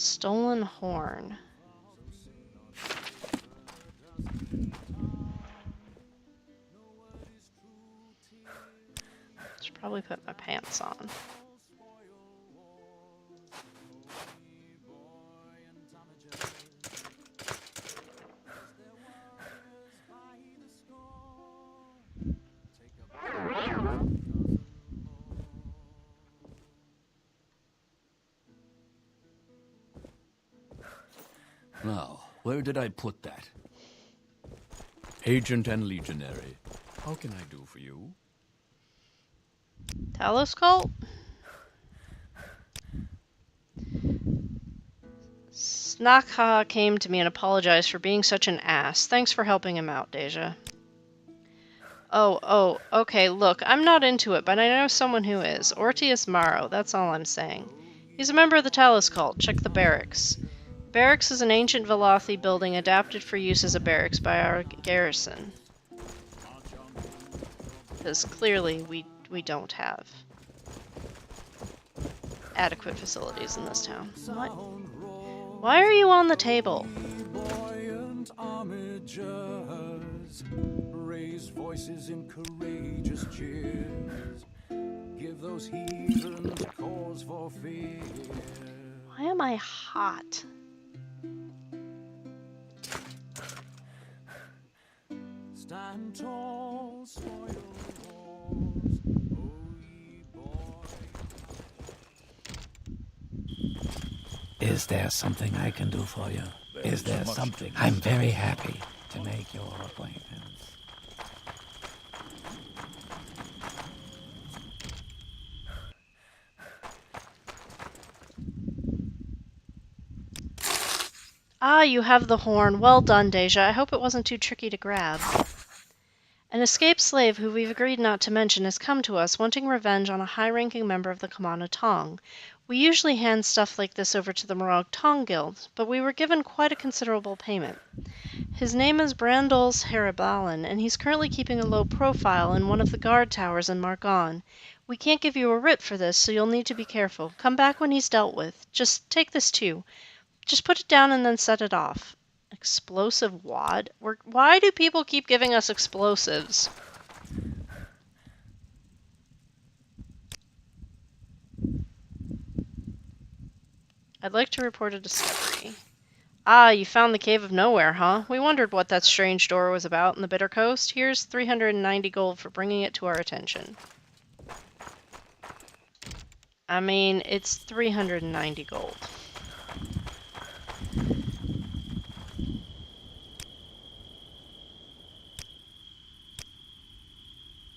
Stolen horn. Should probably put my pants on. Now, where did I put that? Agent and legionary. How can I do for you? Talos cult? Snakha came to me and apologized for being such an ass. Thanks for helping him out, Dacia. Oh, okay, look, I'm not into it, but I know someone who is. Ortius Maro, that's all I'm saying. He's a member of the Talos cult. Check the barracks. Barracks is an ancient Velothi building adapted for use as a barracks by our garrison. Because clearly we don't have adequate facilities in this town. What? Why are you on the table? Raise voices in courageous cheers. Give those heathens cause for fear. Why am I hot? Stand tall, spoil wars, oh ye boy. Is there something I can do for you? Is there something? I'm very happy to make your acquaintance. Ah, you have the horn. Well done, Dacia. I hope it wasn't too tricky to grab. An escaped slave who we've agreed not to mention has come to us, wanting revenge on a high-ranking member of the Kamana Tong. We usually hand stuff like this over to the Morag Tong Guild, but we were given quite a considerable payment. His name is Brandol's Harabalan, and he's currently keeping a low profile in one of the guard towers in Margon. We can't give you a writ for this, so you'll need to be careful. Come back when he's dealt with. Just take this too. Just put it down and then set it off. Explosive wad? Why do people keep giving us explosives? I'd like to report a discovery. Ah, you found the Cave of Nowhere, huh? We wondered what that strange door was about in the Bitter Coast. Here's 390 gold for bringing it to our attention. I mean, it's 390 gold.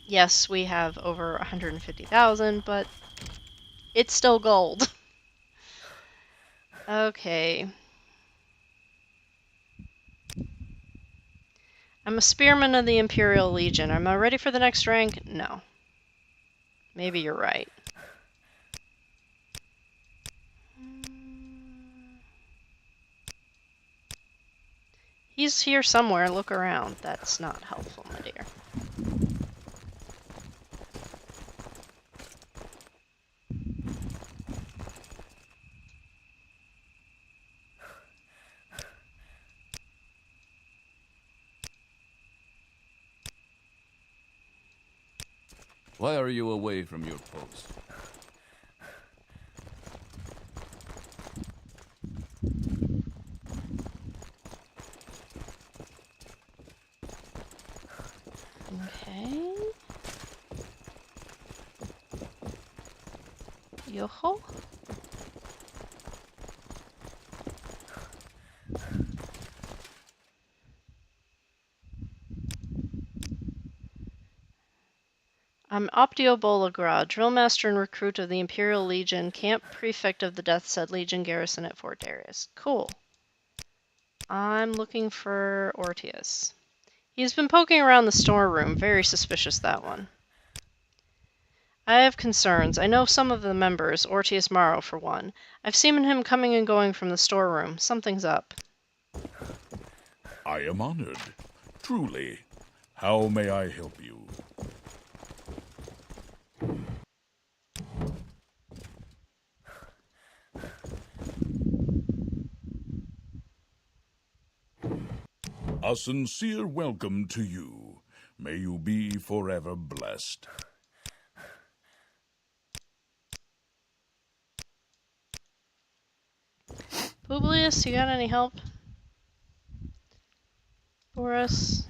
Yes, we have over 150,000, but it's still gold. Okay. I'm a spearman of the Imperial Legion. Am I ready for the next rank? No. Maybe you're right. He's here somewhere. Look around. That's not helpful, my dear. Why are you away from your post? Okay. Yoho? I'm Optio Bolagra, drillmaster and recruit of the Imperial Legion, camp prefect of the Death's Head Legion garrison at Fort Darius. Cool. I'm looking for Ortius. He's been poking around the storeroom. Very suspicious, that one. I have concerns. I know some of the members, Ortius Morrow for one. I've seen him coming and going from the storeroom. Something's up. I am honored. Truly. How may I help you? A sincere welcome to you. May you be forever blessed. Publius, you got any help for us?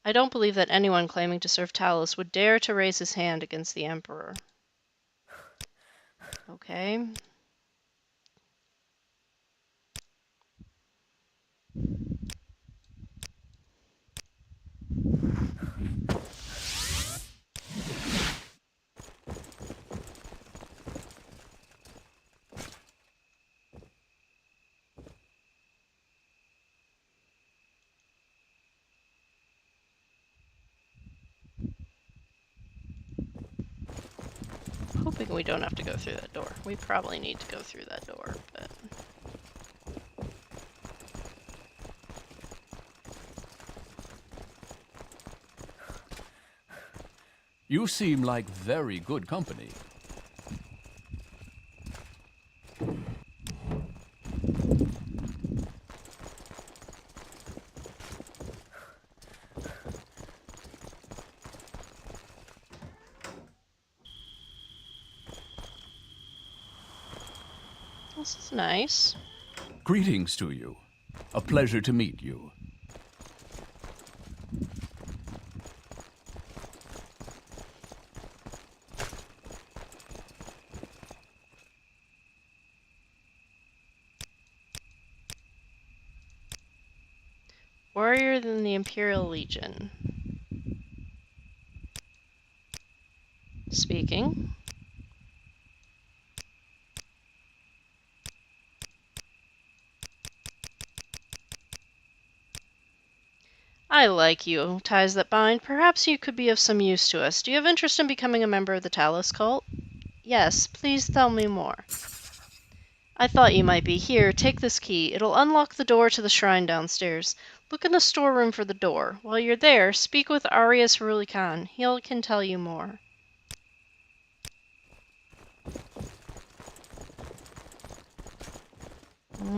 I don't believe that anyone claiming to serve Talos would dare to raise his hand against the Emperor. Okay. Hoping we don't have to go through that door. We probably need to go through that door, but... You seem like very good company. This is nice. Greetings to you. A pleasure to meet you. Warrior in the Imperial Legion. Speaking. I like you, ties that bind. Perhaps you could be of some use to us. Do you have interest in becoming a member of the Talos cult? Yes, please tell me more. I thought you might be. Here, take this key. It'll unlock the door to the shrine downstairs. Look in the storeroom for the door. While you're there, speak with Arias Rulikan. He can tell you more.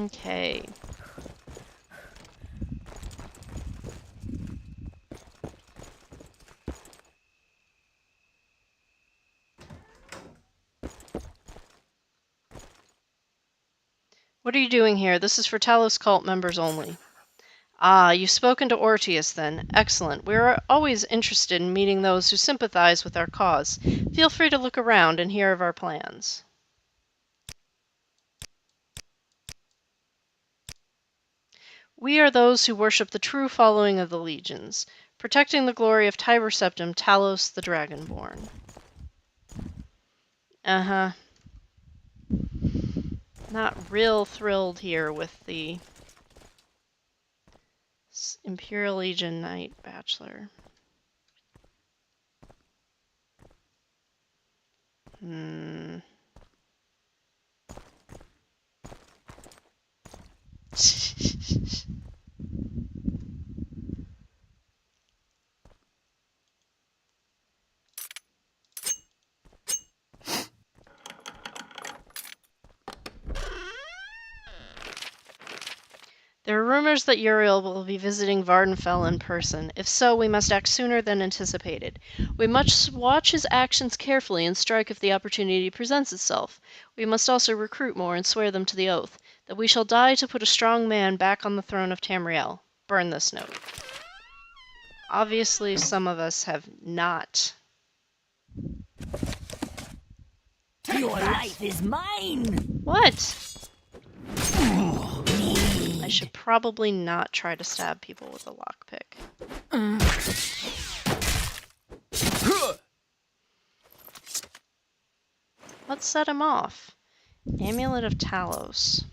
Okay. What are you doing here? This is for Talos cult members only. Ah, you've spoken to Ortius then. Excellent. We are always interested in meeting those who sympathize with our cause. Feel free to look around and hear of our plans. We are those who worship the true following of the legions, protecting the glory of Tiber Septim, Talos the Dragonborn. Uh-huh. Not real thrilled here with the Imperial Legion Knight Bachelor. There are rumors that Uriel will be visiting Vardenfell in person. If so, we must act sooner than anticipated. We must watch his actions carefully and strike if the opportunity presents itself. We must also recruit more and swear them to the oath, that we shall die to put a strong man back on the throne of Tamriel. Burn this note. Obviously, some of us have not. Your life is mine! What? I should probably not try to stab people with a lockpick. Let's set him off. Amulet of Talos.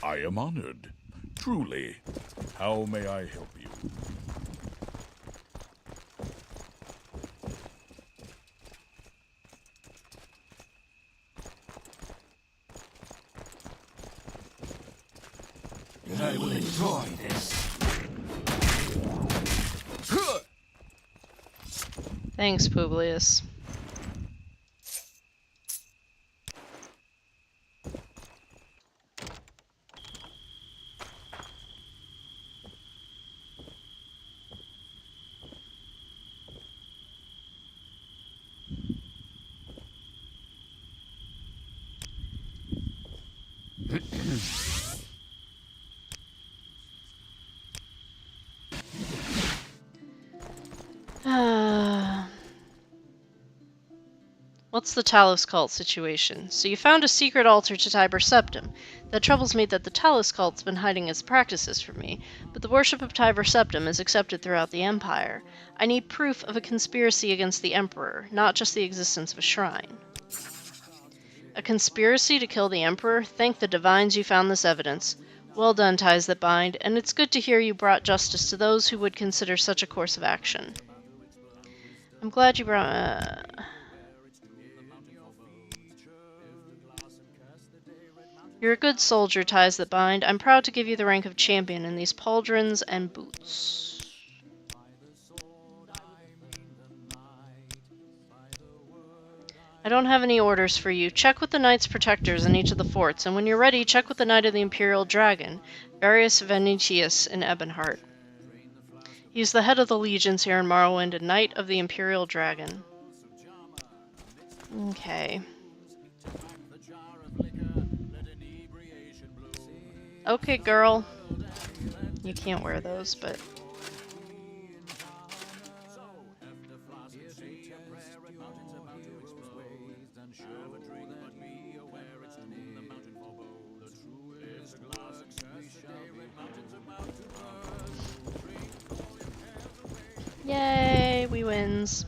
I am honored. Truly. How may I help you? I will enjoy this. Thanks, Publius. What's the Talos cult situation? So you found a secret altar to Tiber Septim. That troubles me that the Talos cult's been hiding its practices from me, but the worship of Tiber Septim is accepted throughout the Empire. I need proof of a conspiracy against the Emperor, not just the existence of a shrine. A conspiracy to kill the Emperor? Thank the divines you found this evidence. Well done, ties that bind, and it's good to hear you brought justice to those who would consider such a course of action. I'm glad you brought... You're a good soldier, ties that bind. I'm proud to give you the rank of champion in these pauldrons and boots. I don't have any orders for you. Check with the Knights Protectors in each of the forts, and when you're ready, check with the Knight of the Imperial Dragon, Varius Venetius in Ebonheart. He's the head of the legions here in Morrowind and Knight of the Imperial Dragon. Okay. Okay, girl. You can't wear those, but... Yay, we wins.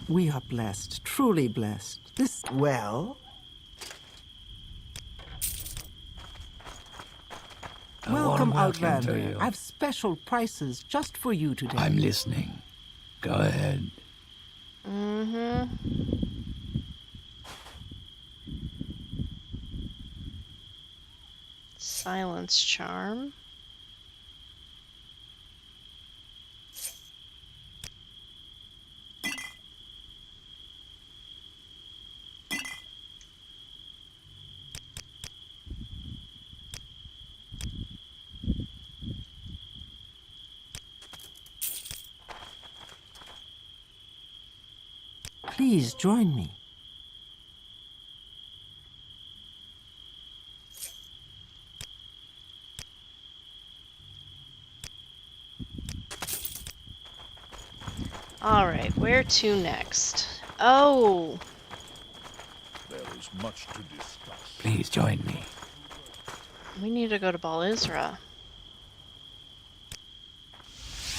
We are blessed, truly blessed. This. Well, A Welcome, warm welcome to Outlander. you. I've special prices just for you today. I'm listening. Go ahead. Mm-hmm. Silence charm. Please join me. Alright, where to next? Oh! There is much to discuss. Please join me. We need to go to Bal Isra.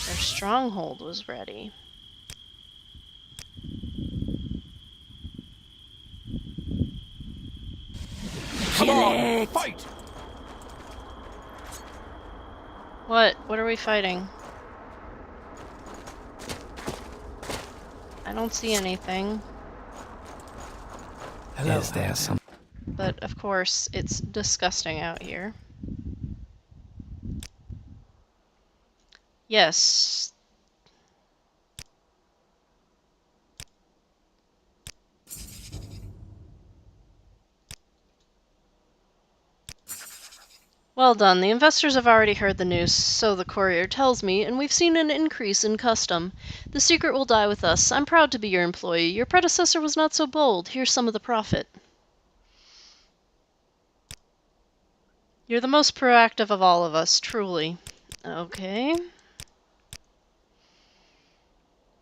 Their stronghold was ready. Come on, fight! What? What are we fighting? I don't see anything. Hello, is there some? But of course, it's disgusting out here. Yes. Well done. The investors have already heard the news, so the courier tells me, and we've seen an increase in custom. The secret will die with us. I'm proud to be your employee. Your predecessor was not so bold. Here's some of the profit. You're the most proactive of all of us, truly. Okay.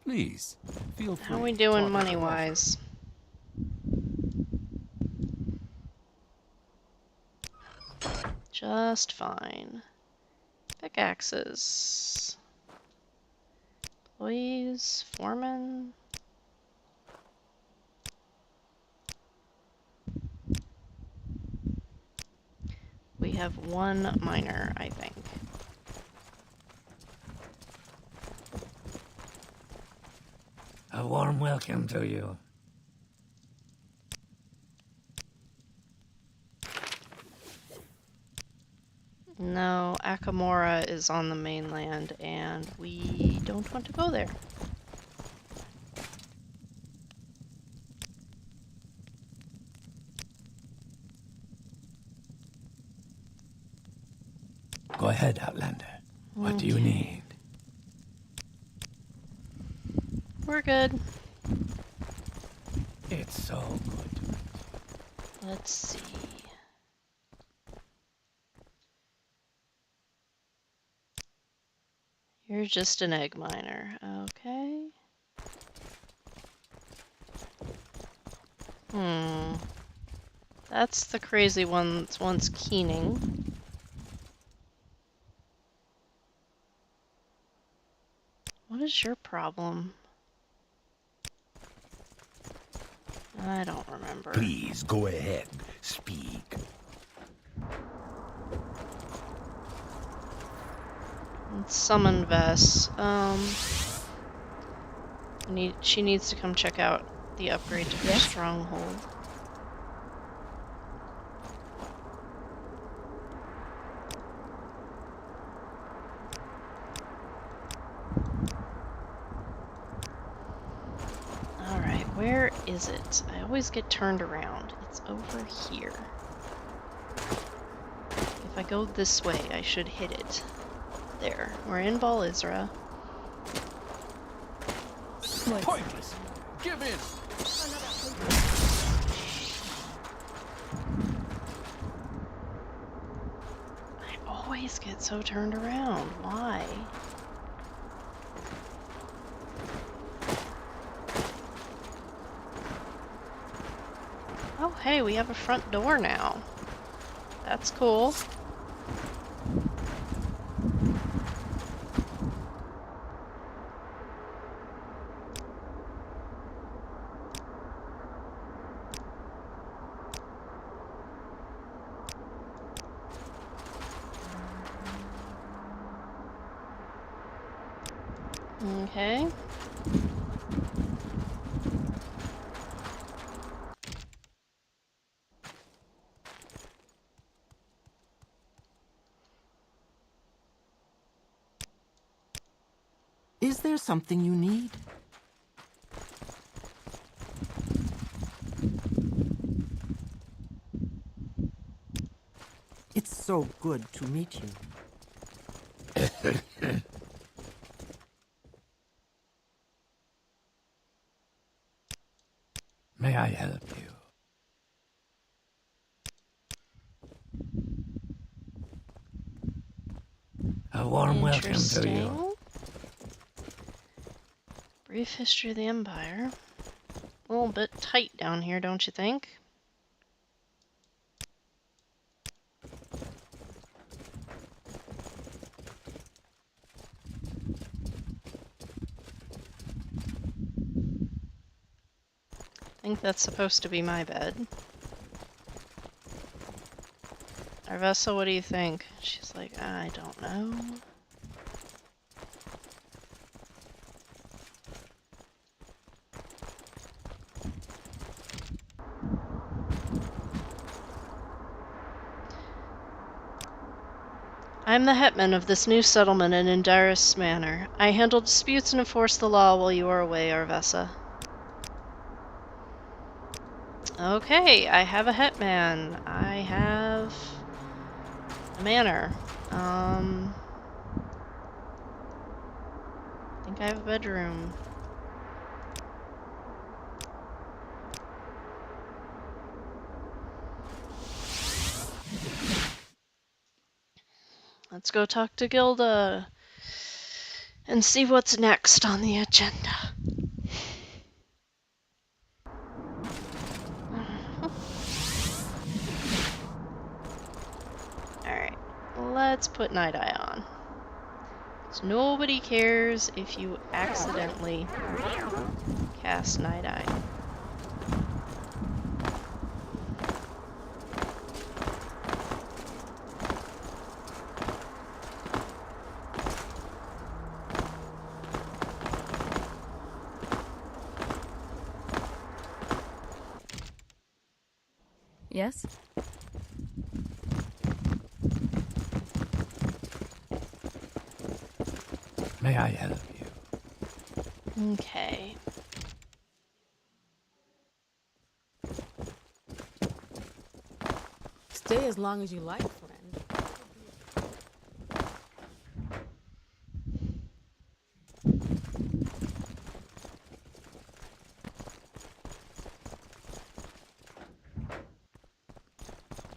Please, feel free. How we doing Talk money-wise? Just fine. Pickaxes. Employees. Foreman. We have one miner, I think. A warm welcome to you. No, Akamora is on the mainland, and we don't want to go there. Go ahead, Outlander. What do you need? We're good. It's so good. Let's see. You're just an egg miner. Okay. That's the crazy one that's once keening. What is your problem? I don't remember. Please go ahead. Speak. Let's summon Vess. She needs to come check out the upgrade to her stronghold. Alright, where is it? I always get turned around. It's over here. If I go this way, I should hit it. There. We're in Bal Isra. Pointless. Give in. I always always get so turned around. Why? Oh, hey, we have a front door now. That's cool. Okay. Is there something you need? It's so good to meet you. May I help you? A warm welcome to you. Interesting. Brief history of the Empire. A little bit tight down here, don't you think? I think that's supposed to be my bed. Arvessa, what do you think? She's like, I don't know. I am the hetman of this new settlement in Indaris Manor. I handle disputes and enforce the law while you are away, Arvessa. Okay, I have a hetman. I have a manor. I think I have a bedroom. Let's go talk to Gilda and see what's next on the agenda. Alright, let's put Night Eye on. So nobody cares if you accidentally cast Night Eye. Yes? May I help you? Okay. Stay as long as you like, friend.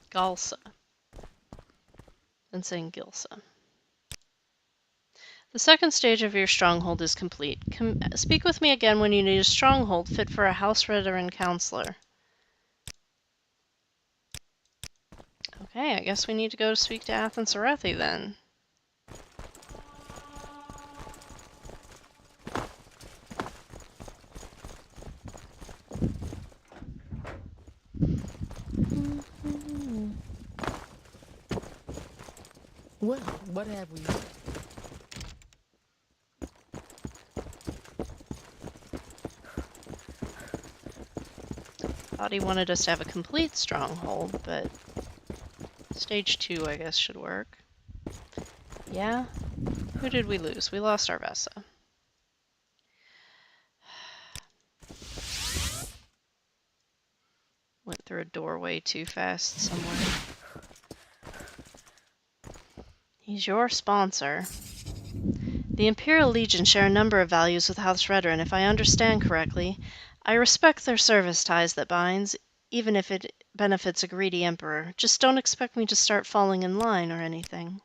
Galsa. And saying Gilsa. The second stage of your stronghold is complete. Speak with me again when you need a stronghold fit for a house veteran counselor. Okay, I guess we need to go speak to Athens Arethi then. Well, what have we? Thought he wanted us to have a complete stronghold, but stage 2, I guess, should work. Yeah? Who did we lose? We lost Arvessa. Went through a doorway too fast somewhere. He's your sponsor. The Imperial Legion share a number of values with House Redder, and if I understand correctly, I respect their service ties that binds, even if it benefits a greedy emperor. Just don't expect me to start falling in line or anything.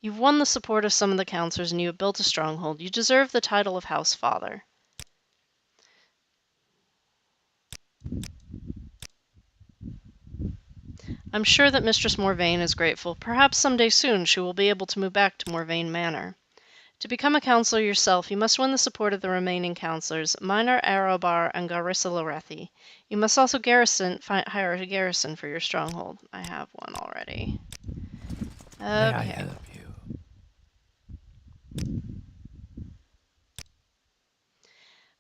You've won the support of some of the counselors and you have built a stronghold. You deserve the title of House Father. I'm sure that Mistress Morvain is grateful. Perhaps someday soon she will be able to move back to Morvain Manor. To become a counselor yourself, you must win the support of the remaining counselors, Minor Arobar and Garissa Lorethi. You must also hire a garrison for your stronghold. I have one already. May I Okay. help you?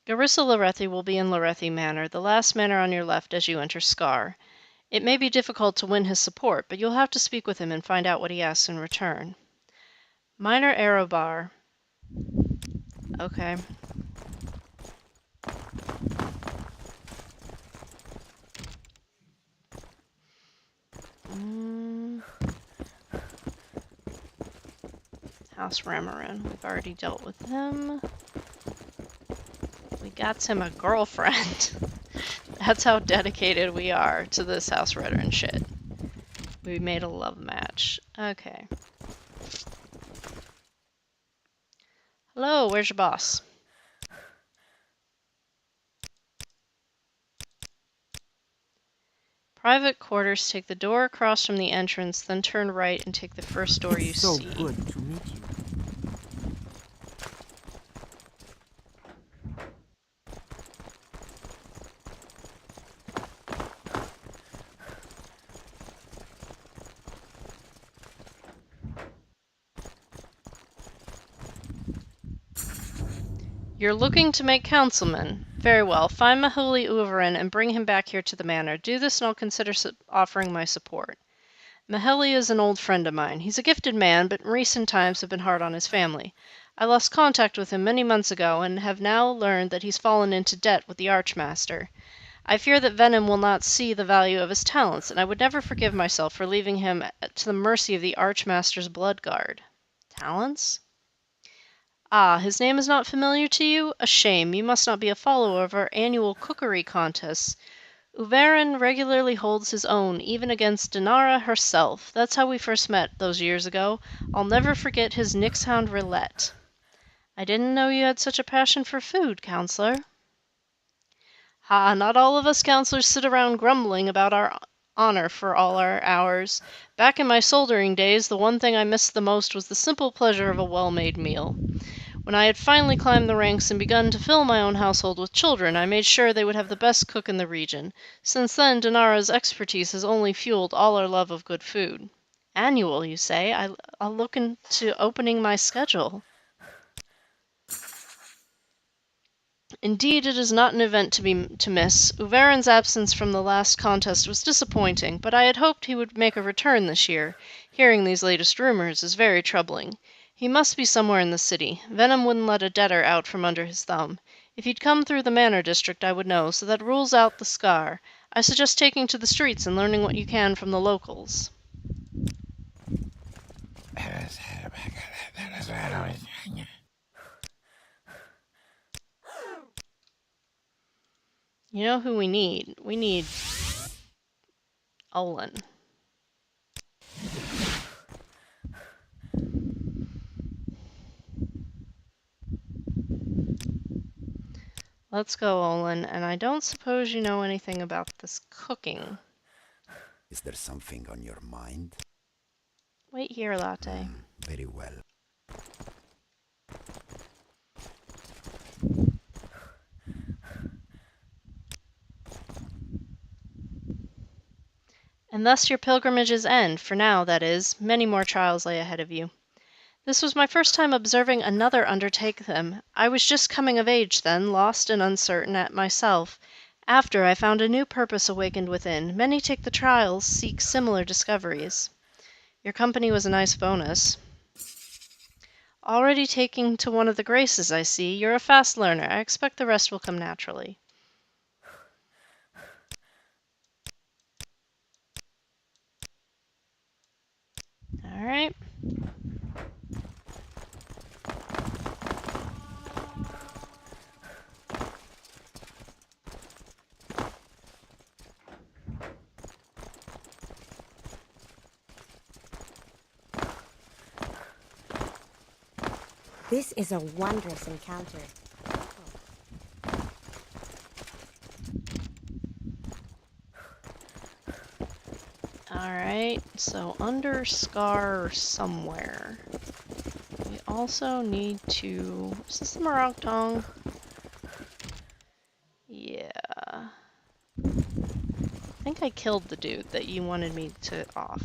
Garissa Lorethi will be in Lorethi Manor, the last manor on your left as you enter Scar. It may be difficult to win his support, but you'll have to speak with him and find out what he asks in return. Minor Arobar. Okay. House Ramarin. We've already dealt with him. We got him a girlfriend. That's how dedicated we are to this House Veteran shit. We made a love match. Okay. Hello, where's your boss? Private quarters. Take the door across from the entrance, then turn right and take the first door you So see. good to meet you. You're looking to make councilman. Very well. Find Mahuli Uvarin and bring him back here to the manor. Do this and I'll consider offering my support. Maheli is an old friend of mine. He's a gifted man, but in recent times have been hard on his family. I lost contact with him many months ago and have now learned that he's fallen into debt with the Archmaster. I fear that Venom will not see the value of his talents, and I would never forgive myself for leaving him to the mercy of the Archmaster's bloodguard. Talents? Ah, his name is not familiar to you? A shame. You must not be a follower of our annual cookery contests. Uvarin regularly holds his own, even against Dinara herself. That's how we first met, those years ago. I'll never forget his Nixhound roulette. I didn't know you had such a passion for food, counselor. Ha, not all of us counselors sit around grumbling about our honor for all our hours. Back in my soldering days, the one thing I missed the most was the simple pleasure of a well-made meal. When I had finally climbed the ranks and begun to fill my own household with children, I made sure they would have the best cook in the region. Since then, Dinara's expertise has only fueled all our love of good food. Annual, you say? I'll look into opening my schedule. Indeed, it is not an event to miss. Uvarin's absence from the last contest was disappointing, but I had hoped he would make a return this year. Hearing these latest rumors is very troubling. He must be somewhere in the city. Venom wouldn't let a debtor out from under his thumb. If he'd come through the Manor District, I would know, so that rules out the Scar. I suggest taking to the streets and learning what you can from the locals. You know who we need? We need Olin. Let's go, Olin, and I don't suppose you know anything about this cooking. Is there something on your mind? Wait here, Latte. Very well. And thus your pilgrimages end, for now, that is. Many more trials lay ahead of you. This was my first time observing another undertake them. I was just coming of age then, lost and uncertain at myself. After, I found a new purpose awakened within. Many take the trials, seek similar discoveries. Your company was a nice bonus. Already taking to one of the graces, I see. You're a fast learner. I expect the rest will come naturally. All right. This is a wondrous encounter. Alright, so under Scar somewhere. We also need to... Is this the Morag Tong? Yeah. I think I killed the dude that you wanted me to off.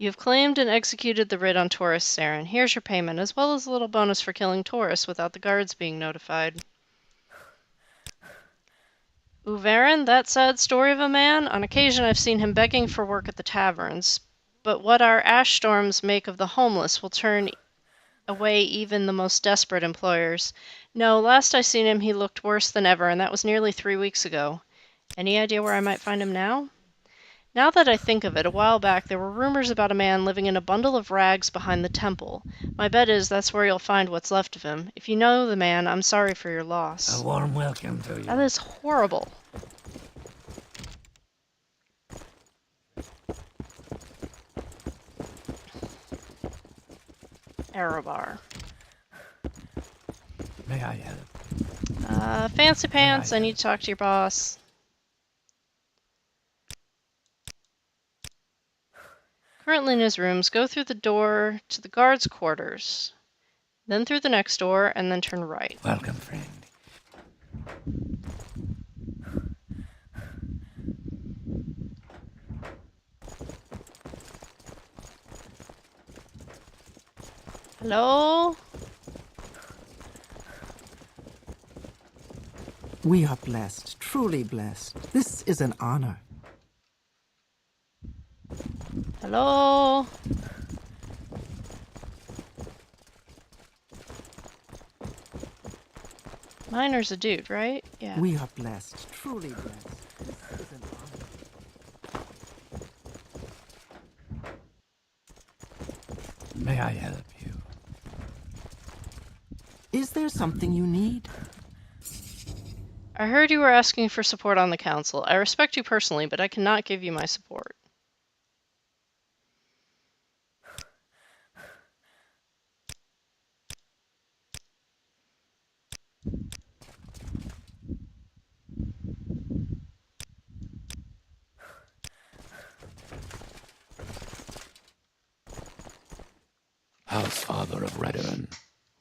You have claimed and executed the writ on Taurus Saren. Here's your payment, as well as a little bonus for killing Taurus without the guards being notified. Uverin, that sad story of a man? On occasion I've seen him begging for work at the taverns, but what our ash storms make of the homeless will turn away even the most desperate employers. No, last I seen him he looked worse than ever, and that was nearly 3 weeks ago. Any idea where I might find him now? Now that I think of it, a while back there were rumors about a man living in a bundle of rags behind the temple. My bet is that's where you'll find what's left of him. If you know the man, I'm sorry for your loss. A warm welcome to you. That is horrible. Erebar. May I help? Fancy pants, I need to talk to your boss. Currently in his rooms, go through the door to the guards' quarters, then through the next door, and then turn right. Welcome, friend. Hello? We are blessed, truly blessed. This is an honor. Hello? Miner's a dude, right? Yeah. We are blessed, truly blessed. This is an honor. May I help you? Is there something you need? I heard you were asking for support on the council. I respect you personally, but I cannot give you my support. House Father of Redoran.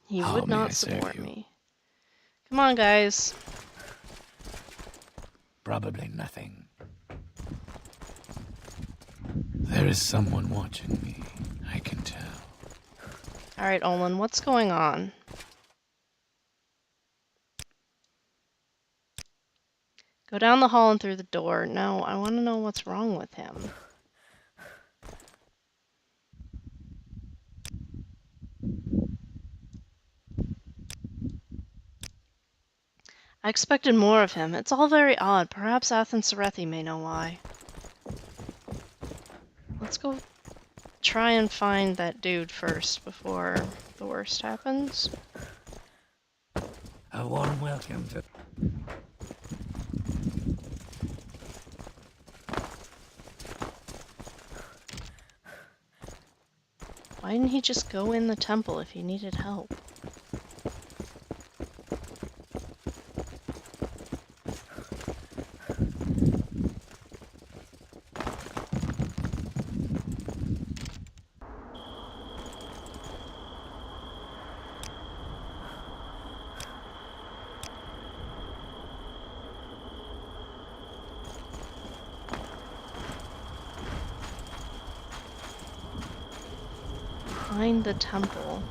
He How would may I not serve support you? me. Come on, guys. Probably nothing. There is someone watching me, I can tell. Alright, Olin, what's going on? Go down the hall and through the door. No, I want to know what's wrong with him. I expected more of him. It's all very odd. Perhaps Athens Serethi may know why. Let's go try and find that dude first before the worst happens. A warm welcome to... Why didn't he just go in the temple if he needed help? Find the temple.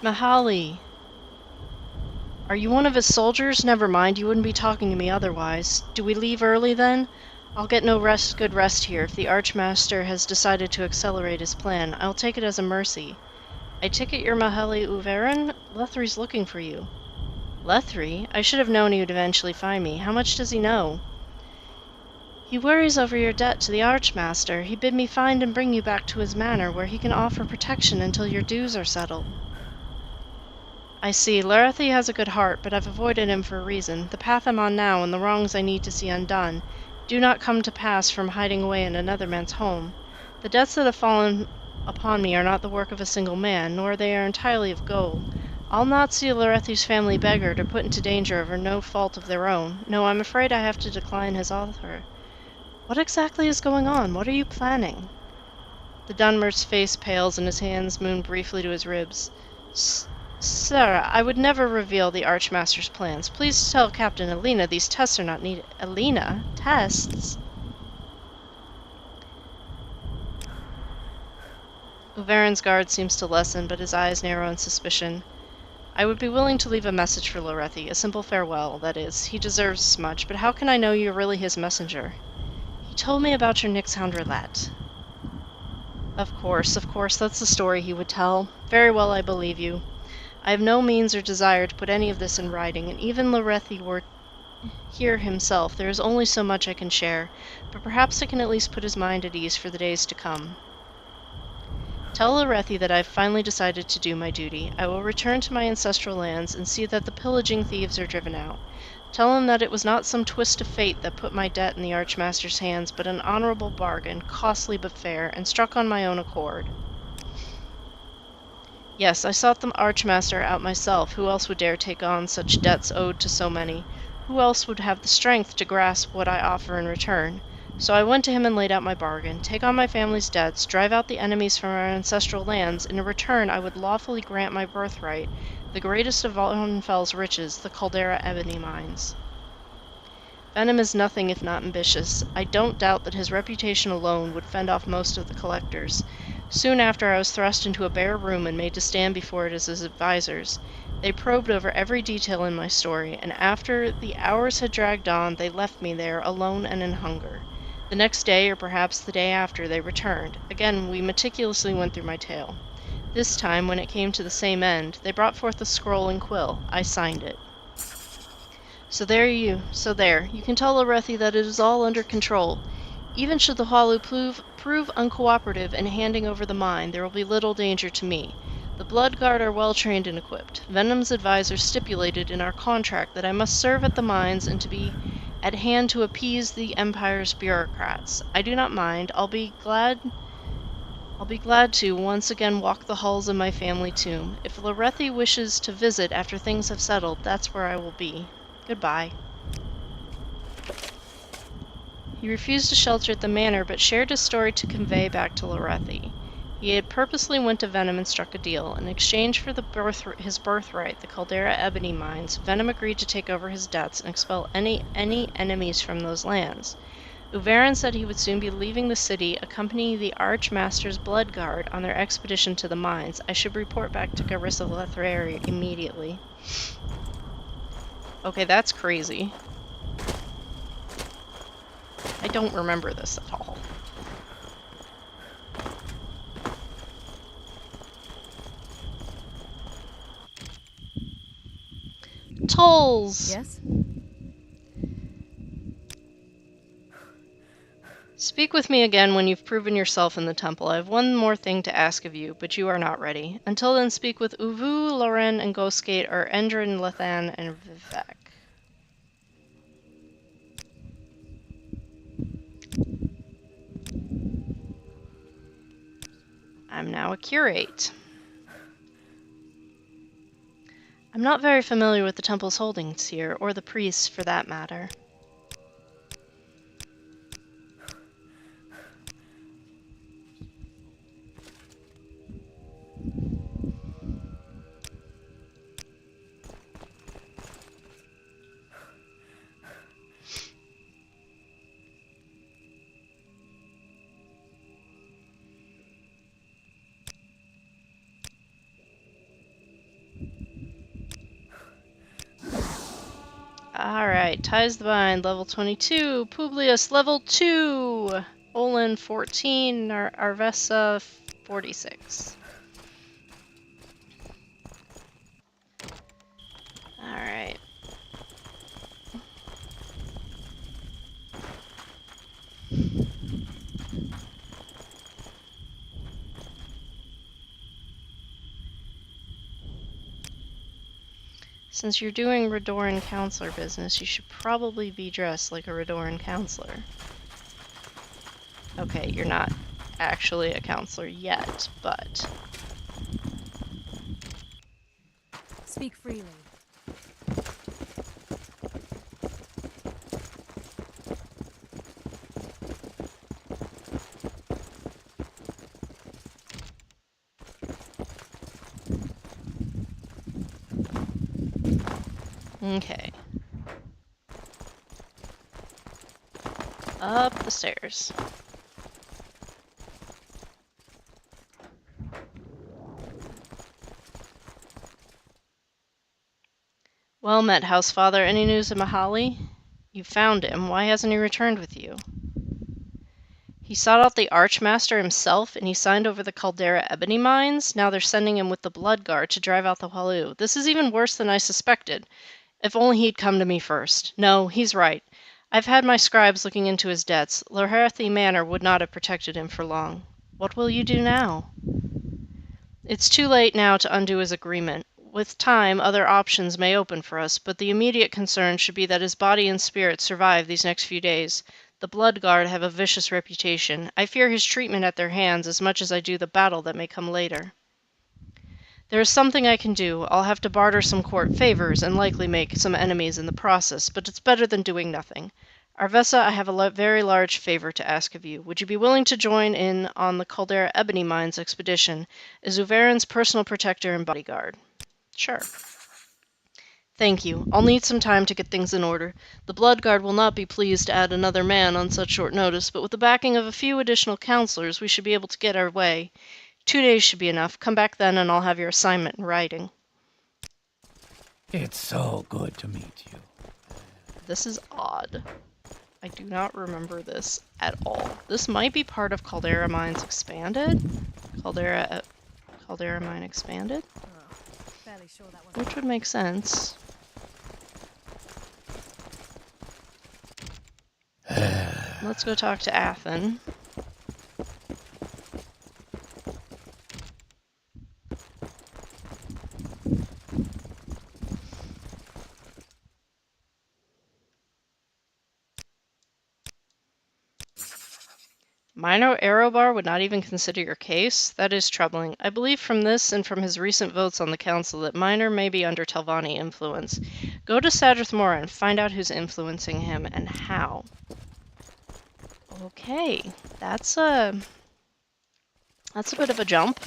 Mahali. Are you one of his soldiers? Never mind, you wouldn't be talking to me otherwise. Do we leave early then? I'll get no good rest here. If the Archmaster has decided to accelerate his plan, I'll take it as a mercy. I take it you're Mahali Uverin? Lethri's looking for you. Lethri? I should have known he would eventually find me. How much does he know? He worries over your debt to the Archmaster. He bid me find and bring you back to his manor, where he can offer protection until your dues are settled. I see. Lorethi has a good heart, but I've avoided him for a reason. The path I'm on now and the wrongs I need to see undone do not come to pass from hiding away in another man's home. The debts that have fallen upon me are not the work of a single man, nor they are entirely of gold. I'll not see Lorethi's family beggared or put into danger over no fault of their own. No, I'm afraid I have to decline his offer. What exactly is going on? What are you planning? The Dunmer's face pales and his hands moon briefly to his ribs. Sir, I would never reveal the Archmaster's plans. Please tell Captain Alina these tests are not needed. Alina? Tests? Uveren's guard seems to lessen, but his eyes narrow in suspicion. I would be willing to leave a message for Lorethi, a simple farewell, that is. He deserves as much, but how can I know you're really his messenger? He told me about your Nixhound roulette. Of course, that's the story he would tell. Very well, I believe you. I have no means or desire to put any of this in writing, and even Lorethi were here himself, there is only so much I can share, but perhaps I can at least put his mind at ease for the days to come. Tell Lorethi that I have finally decided to do my duty. I will return to my ancestral lands and see that the pillaging thieves are driven out. Tell him that it was not some twist of fate that put my debt in the Archmaster's hands, but an honorable bargain, costly but fair, and struck on my own accord. Yes, I sought the Archmaster out myself. Who else would dare take on such debts owed to so many? Who else would have the strength to grasp what I offer in return? So I went to him and laid out my bargain. Take on my family's debts, drive out the enemies from our ancestral lands. In return, I would lawfully grant my birthright, the greatest of Valhenfel's riches, the Caldera ebony mines. Venom is nothing if not ambitious. I don't doubt that his reputation alone would fend off most of the collectors. Soon after, I was thrust into a bare room and made to stand before it as his advisors. They probed over every detail in my story, and after the hours had dragged on, they left me there, alone and in hunger. The next day, or perhaps the day after, they returned. Again, we meticulously went through my tale. This time, when it came to the same end, they brought forth a scroll and quill. I signed it. So there, you can tell Lorethi that it is all under control. Even should the Halu prove uncooperative in handing over the mine, there will be little danger to me. The Blood Guard are well trained and equipped. Venom's advisors stipulated in our contract that I must serve at the mines and to be at hand to appease the Empire's bureaucrats. I do not mind. I'll be glad to once again walk the halls of my family tomb. If Lorethi wishes to visit after things have settled, that's where I will be. Goodbye. He refused to shelter at the manor, but shared his story to convey back to Lorethi. He had purposely went to Venom and struck a deal. In exchange for his birthright, the Caldera ebony mines, Venom agreed to take over his debts and expel any enemies from those lands. Uveren said he would soon be leaving the city, accompanying the Archmaster's Blood Guard on their expedition to the mines. I should report back to Garissa Lethreri immediately. Okay, that's crazy. I don't remember this at all. Tolls! Yes? Speak with me again when you've proven yourself in the temple. I have one more thing to ask of you, but you are not ready. Until then, speak with Uvu, Loren, and Ghostgate, or Endrin, Lethan, and Vivek. I'm now a curate. I'm not very familiar with the temple's holdings here, or the priests for that matter. Alright, Ties the Bind, level 22. Publius, level 2. Olin, 14. Arvessa, 46. Alright. Since you're doing Redoran counselor business, you should probably be dressed like a Redoran counselor. Okay, you're not actually a counselor yet, but... Speak freely. Okay. Up the stairs. Well met, Housefather. Any news of Mahali? You found him. Why hasn't he returned with you? He sought out the Archmaster himself, and he signed over the Caldera ebony mines. Now they're sending him with the Blood Guard to drive out the Walu. This is even worse than I suspected. If only he'd come to me first. No, he's right. I've had my scribes looking into his debts. Lorharathi Manor would not have protected him for long. What will you do now? It's too late now to undo his agreement. With time, other options may open for us, but the immediate concern should be that his body and spirit survive these next few days. The Blood Guard have a vicious reputation. I fear his treatment at their hands as much as I do the battle that may come later. There is something I can do. I'll have to barter some court favors and likely make some enemies in the process, but it's better than doing nothing. Arvessa, I have a very large favor to ask of you. Would you be willing to join in on the Caldera Ebony Mines expedition as Uveran's personal protector and bodyguard? Sure. Thank you. I'll need some time to get things in order. The Blood Guard will not be pleased to add another man on such short notice, but with the backing of a few additional counselors, we should be able to get our way. 2 days should be enough. Come back then and I'll have your assignment in writing. It's so good to meet you. This is odd. I do not remember this at all. This might be part of Caldera Mines Expanded? Caldera Mine Expanded? Fairly sure that was. Which would make sense. Let's go talk to Athen. Minor Aerobar would not even consider your case? That is troubling. I believe from this and from his recent votes on the council that Minor may be under Telvanni influence. Go to Sadrith Mora and find out who's influencing him and how. Okay, that's a bit of a jump.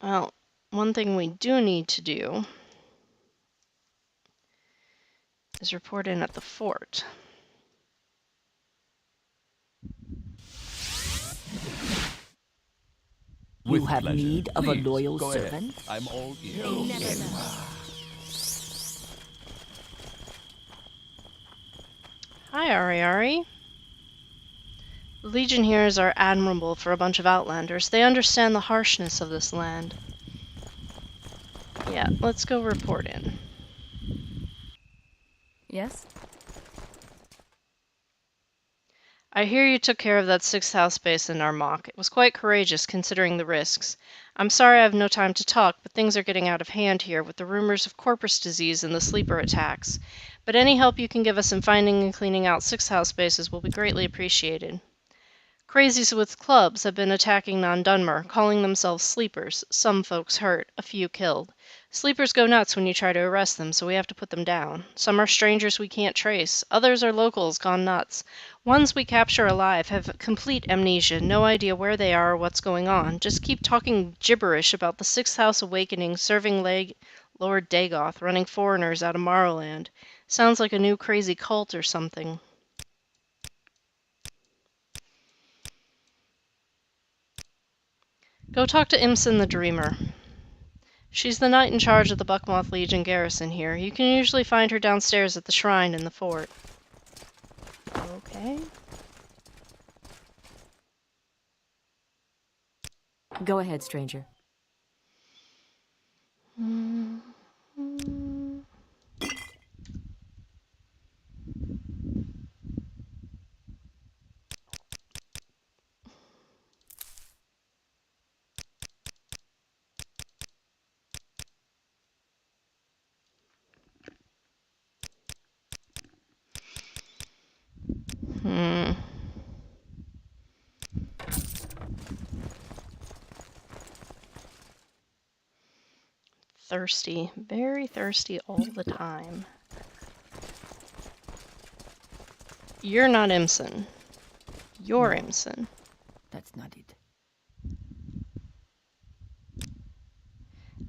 Well, one thing we do need to do is report in at the fort. You have need of a loyal go servant? ahead. I'm all ears. They never know. Hi, Ariari. The Legion heroes are admirable for a bunch of outlanders. They understand the harshness of this land. Yeah, let's go report in. Yes? I hear you took care of that 6th house base in Armagh. It was quite courageous, considering the risks. I'm sorry I have no time to talk, but things are getting out of hand here with the rumors of corpus disease and the sleeper attacks. But any help you can give us in finding and cleaning out 6th house bases will be greatly appreciated. Crazies with clubs have been attacking Non-Dunmer, calling themselves sleepers. Some folks hurt, a few killed. Sleepers go nuts when you try to arrest them, so we have to put them down. Some are strangers we can't trace. Others are locals gone nuts. Ones we capture alive have complete amnesia, no idea where they are or what's going on. Just keep talking gibberish about the 6th House awakening, serving Lord Dagoth, running foreigners out of Morrowind. Sounds like a new crazy cult or something. Go talk to Imson the Dreamer. She's the knight in charge of the Buckmoth Legion garrison here. You can usually find her downstairs at the shrine in the fort. Okay. Go ahead, stranger. thirsty. Very thirsty all the time. You're not Imson. You're No. Imson. That's not it.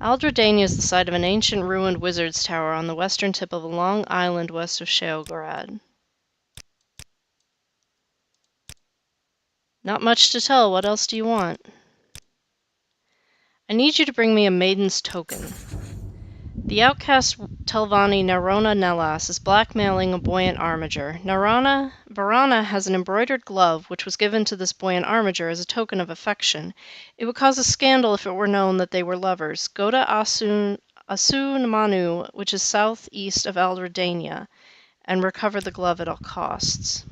Aldredania is the site of an ancient ruined wizard's tower on the western tip of a long island west of Sheograd. Not much to tell. What else do you want? I need you to bring me a maiden's token. The outcast Telvanni Narona Nellas is blackmailing a buoyant armiger. Varana has an embroidered glove which was given to this buoyant armiger as a token of affection. It would cause a scandal if it were known that they were lovers. Go to Asun Manu, which is southeast of Aldredania, and recover the glove at all costs.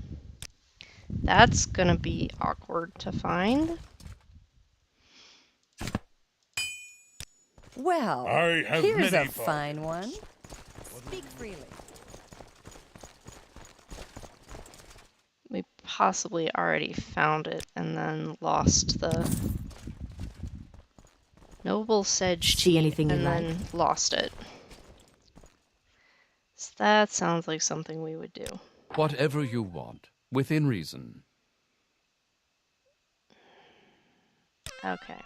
That's gonna be awkward to find. Well, I have here's many a fine one. Speak freely. We possibly already found it and then lost the noble sedge See tea anything you and like? then lost it. So that sounds like something we would do. Whatever you want, within reason. Okay.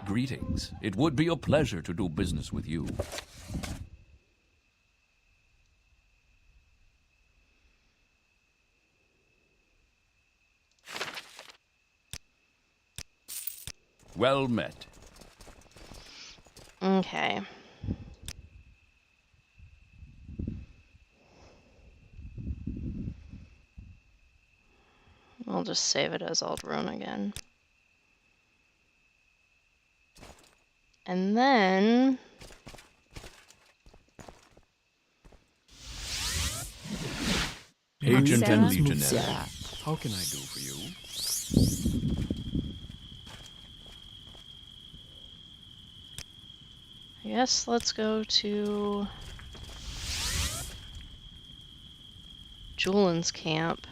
Greetings. It would be a pleasure to do business with you. Well met. Okay. I'll just save it as Aldrune again. And then... Agent and Sarah? Legionnaire. Sarah. How can I do for you? I guess let's go to Julian's camp.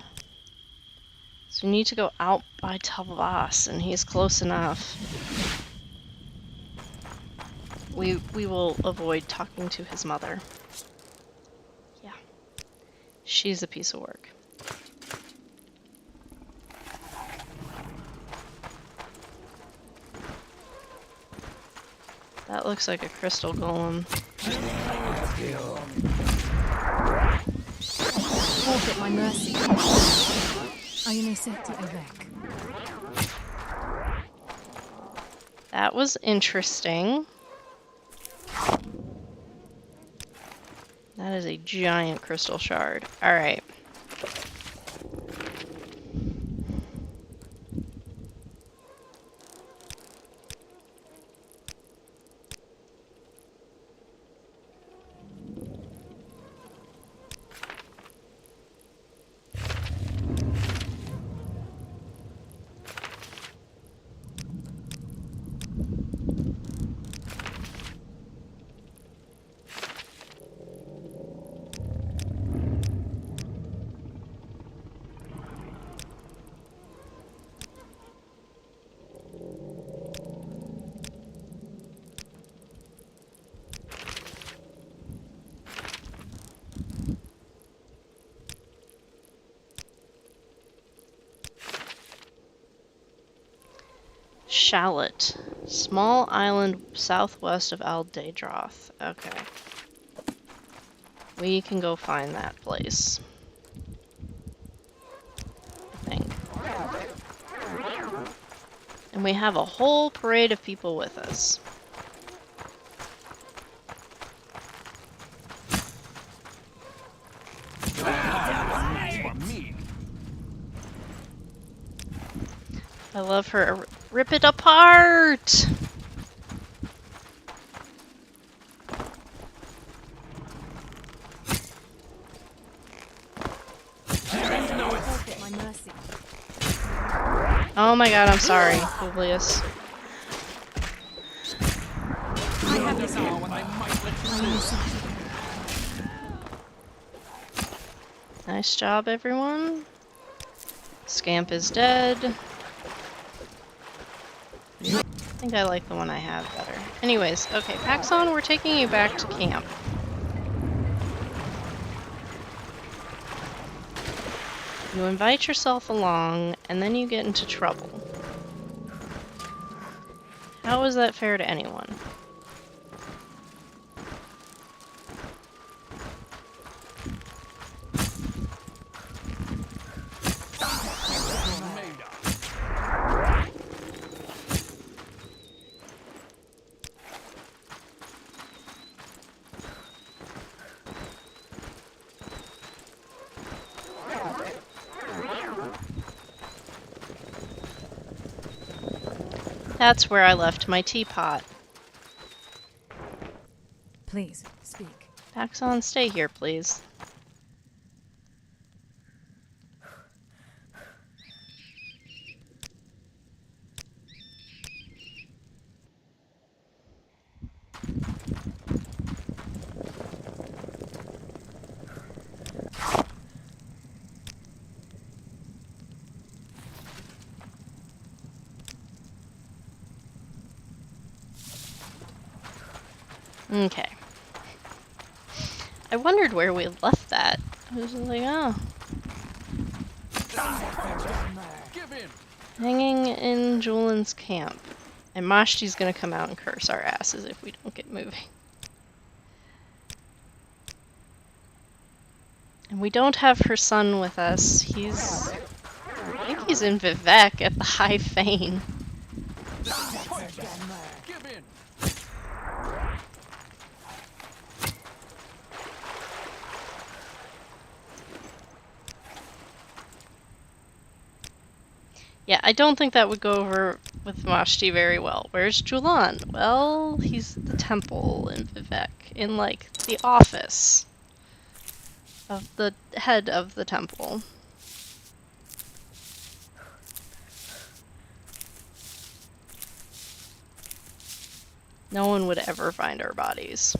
So we need to go out by Talvas, and he's close enough. We will avoid talking to his mother. Yeah. She's a piece of work. That looks like a crystal golem. Forfeit my mercy. I ne seti avec. That was interesting. That is a giant crystal shard. Alright. Shallot. Small island southwest of Aldadroth. Okay. We can go find that place. I think. And we have a whole parade of people with us. I love her. Rip it apart! Forfeit my mercy. Oh my god, I'm sorry, Publius. I have this all. I ne seti. Nice job, everyone. Scamp is dead. I think I like the one I have better. Anyways, okay, Paxson, we're taking you back to camp. You invite yourself along, and then you get into trouble. How is that fair to anyone? That's where I left my teapot. Please, speak. Paxson, stay here, please. Okay. I wondered where we left that. I was like, oh. Hanging in Julian's camp. And Mashti's gonna come out and curse our asses if we don't get moving. And we don't have her son with us. I think he's in Vivek at the High Fane. Yeah, I don't think that would go over with Mashti very well. Where's Julan? Well, he's at the temple in Vivek, in, like, the office of the head of the temple. No one would ever find our bodies.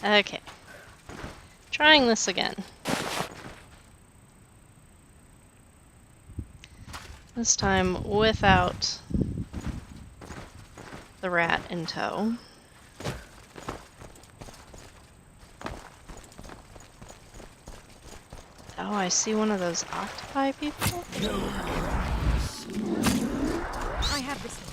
Okay. Trying this again. This time without the rat in tow. Oh, I see one of those octopi people. I have this one.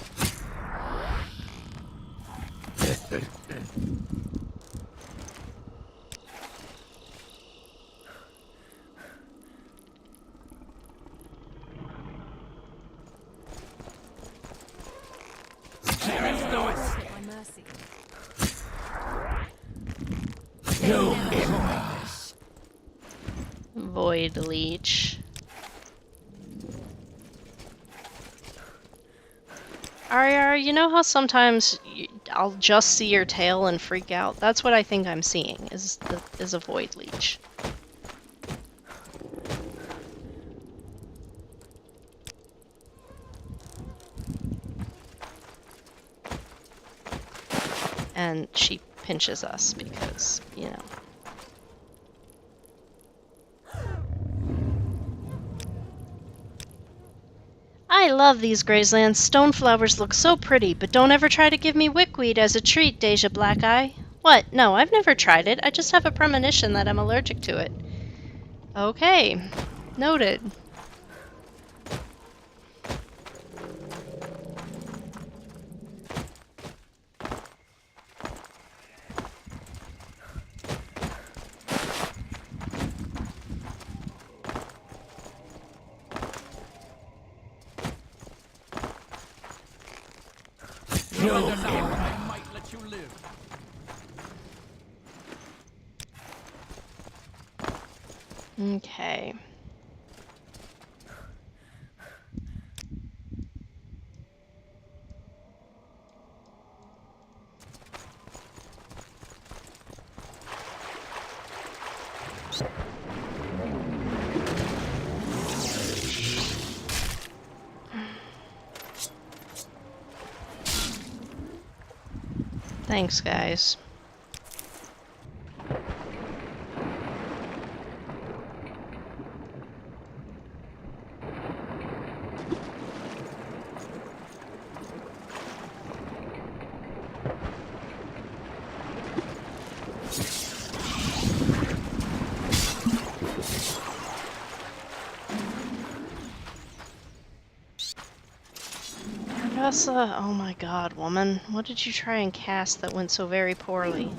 Void Leech. Aryar, you know how sometimes I'll just see your tail and freak out? That's what I think I'm seeing, is a Void Leech. And she pinches us because, you know. I love these grazelands. Stoneflowers look so pretty, but don't ever try to give me wickweed as a treat, Dacia Blackeye. What? No, I've never tried it. I just have a premonition that I'm allergic to it. Okay. Noted. Surrender now, him. or I might let you live. Okay. Thanks, guys. Dacia, oh my god, woman. What did you try and cast that went so very poorly?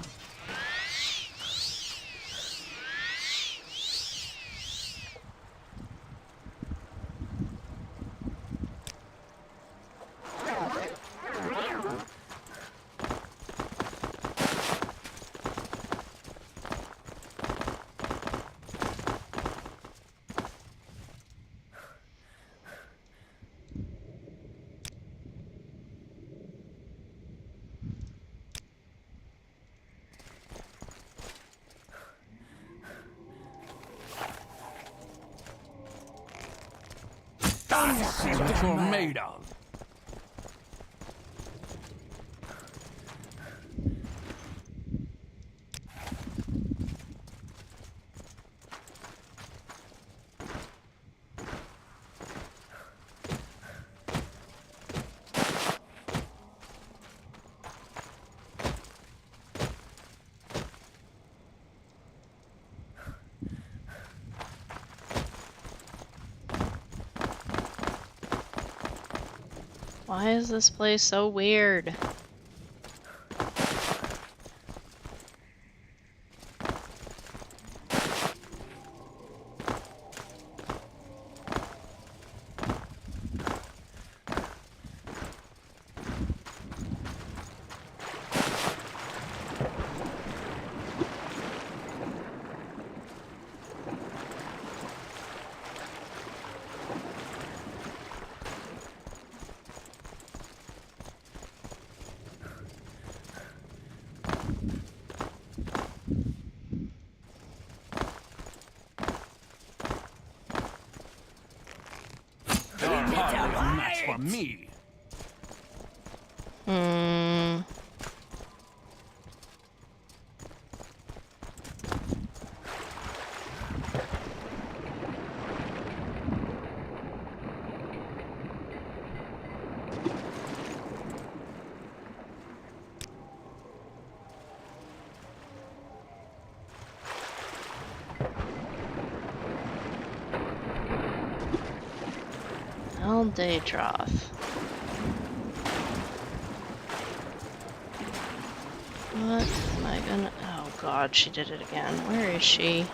See what you're made of. Why is this place so weird? Match for me. Daedroth. What am I gonna... Oh god, she did it again. Where is she?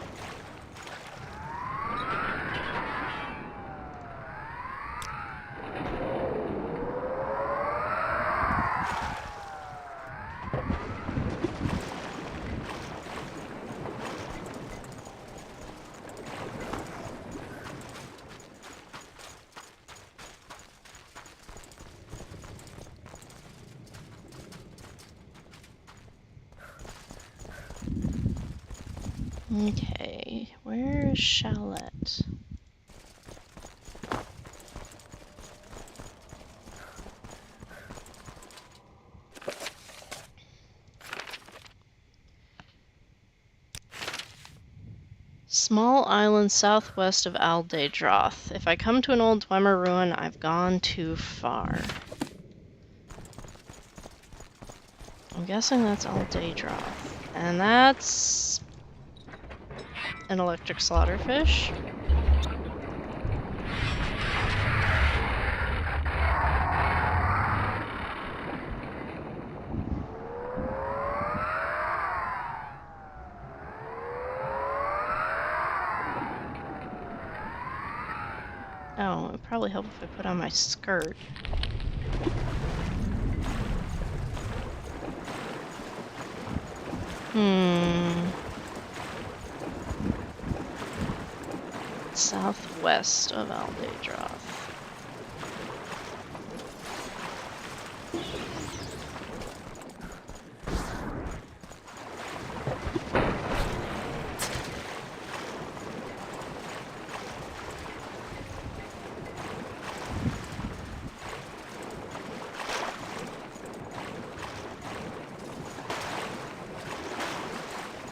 Okay, where is Shallot? Small island southwest of Daedroth. If I come to an old Dwemer ruin, I've gone too far. I'm guessing that's Daedroth. And that's... an electric slaughterfish. Oh, it would probably help if I put on my skirt. Southwest of Aldadroth.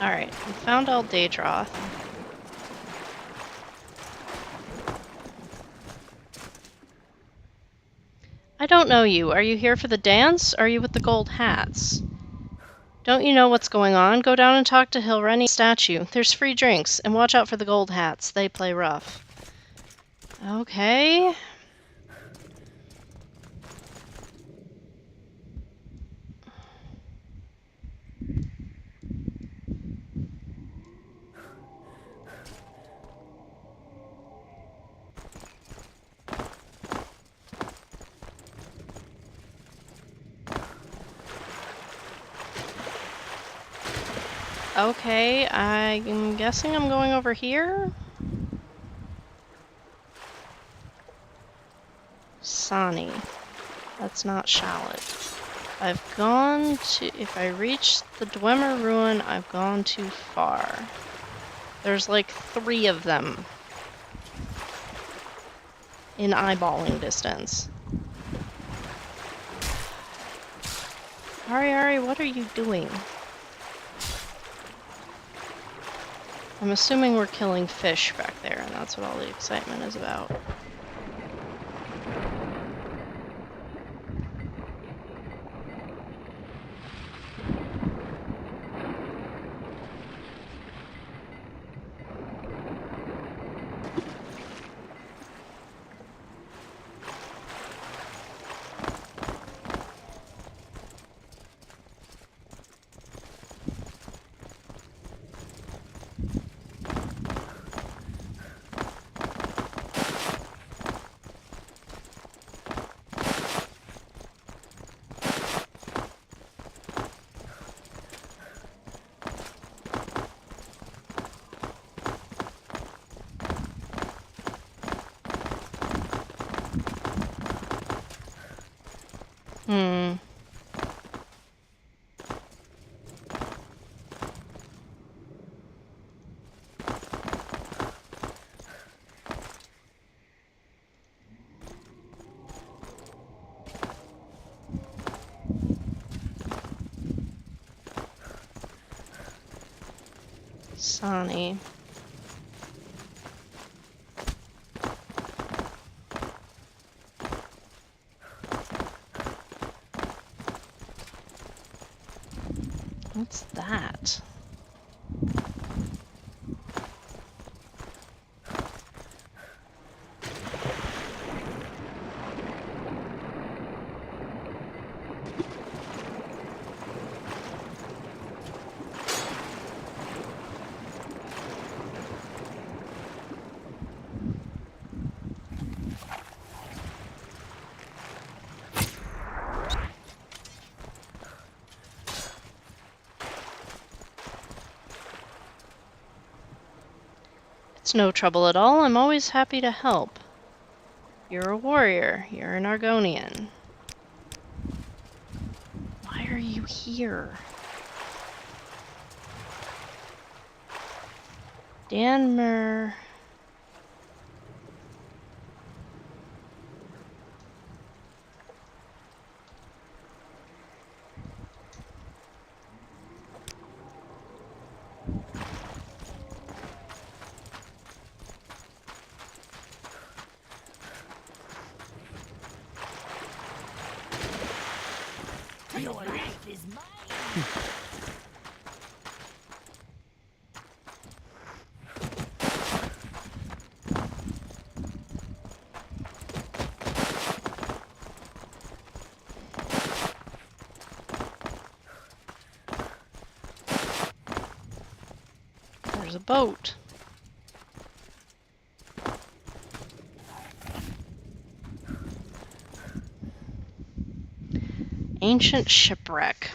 Alright, we found Aldadroth. I don't know you. Are you here for the dance? Or are you with the gold hats? Don't you know what's going on? Go down and talk to Hilreni's statue. There's free drinks, and watch out for the gold hats. They play rough. Okay. Okay, I'm guessing I'm going over here? Sani. That's not Shallot. I've gone to... If I reach the Dwemer Ruin, I've gone too far. There's like 3 of them. In eyeballing distance. Ari, what are you doing? I'm assuming we're killing fish back there, and that's what all the excitement is about. Sani. What's that? It's no trouble at all. I'm always happy to help. You're a warrior. You're an Argonian. Why are you here? Danmer... Your life is mine. There's a boat. Ancient shipwreck.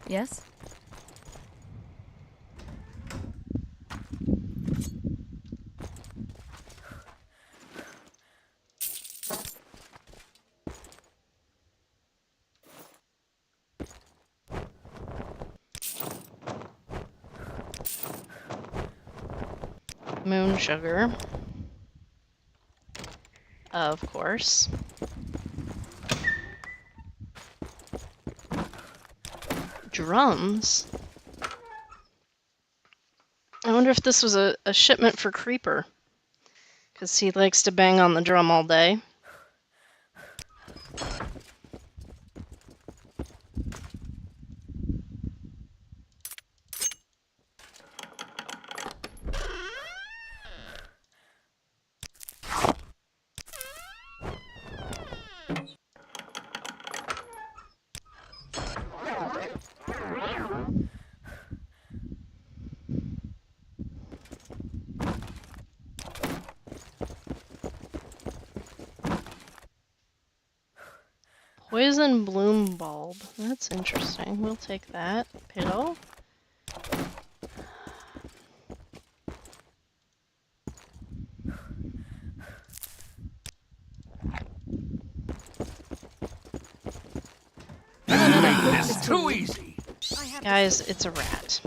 Yes? Moon sugar. Of course. Drums? I wonder if this was a shipment for Creeper. Because he likes to bang on the drum all day. Poison bloom bulb. That's interesting. We'll take that. Pillow. It's too easy. Guys, it's a rat.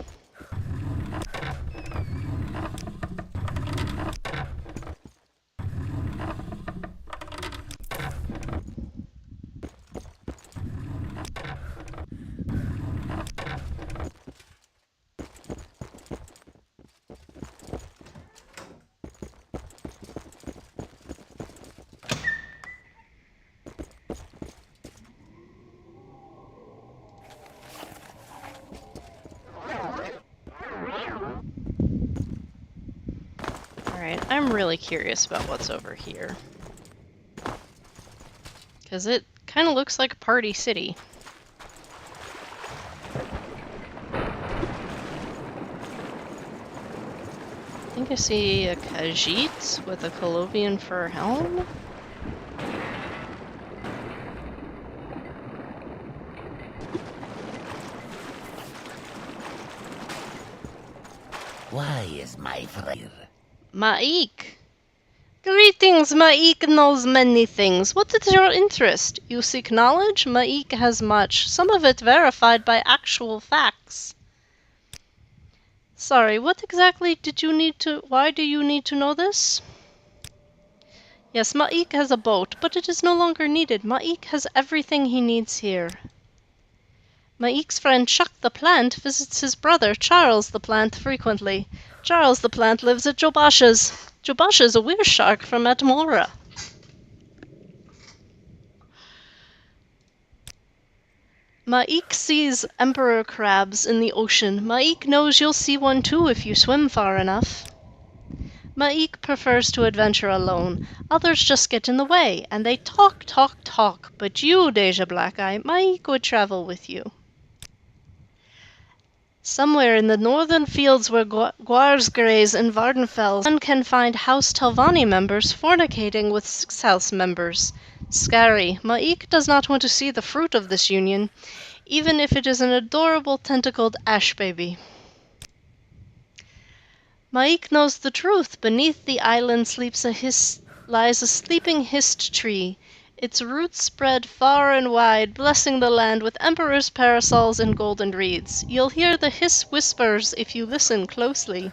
Alright, I'm really curious about what's over here. Because it kind of looks like Party City. I think I see a Khajiit with a Colovian fur helm. Why is my friend? Ma'ik! Greetings, Ma'ik knows many things. What is your interest? You seek knowledge? Ma'ik has much, some of it verified by actual facts. Sorry, what exactly did you need to... Why do you need to know this? Yes, Ma'ik has a boat, but it is no longer needed. Ma'ik has everything he needs here. Ma'ik's friend Chuck the Plant visits his brother Charles the Plant frequently. Charles the Plant lives at Jobasha's. Jobasha is a weir shark from Atmora. Ma'ik sees emperor crabs in the ocean. Ma'ik knows you'll see one too if you swim far enough. Ma'ik prefers to adventure alone. Others just get in the way, and they talk, talk, talk. But you, Deja Blackeye, Ma'ik would travel with you. Somewhere in the northern fields where Guars graze in Vardenfell, one can find House Telvanni members fornicating with Six House members. Scary. Ma'ik does not want to see the fruit of this union, even if it is an adorable tentacled ash baby. Ma'ik knows the truth. Beneath the island lies a sleeping hist tree. Its roots spread far and wide, blessing the land with emperor's parasols and golden reeds. You'll hear the hiss whispers if you listen closely.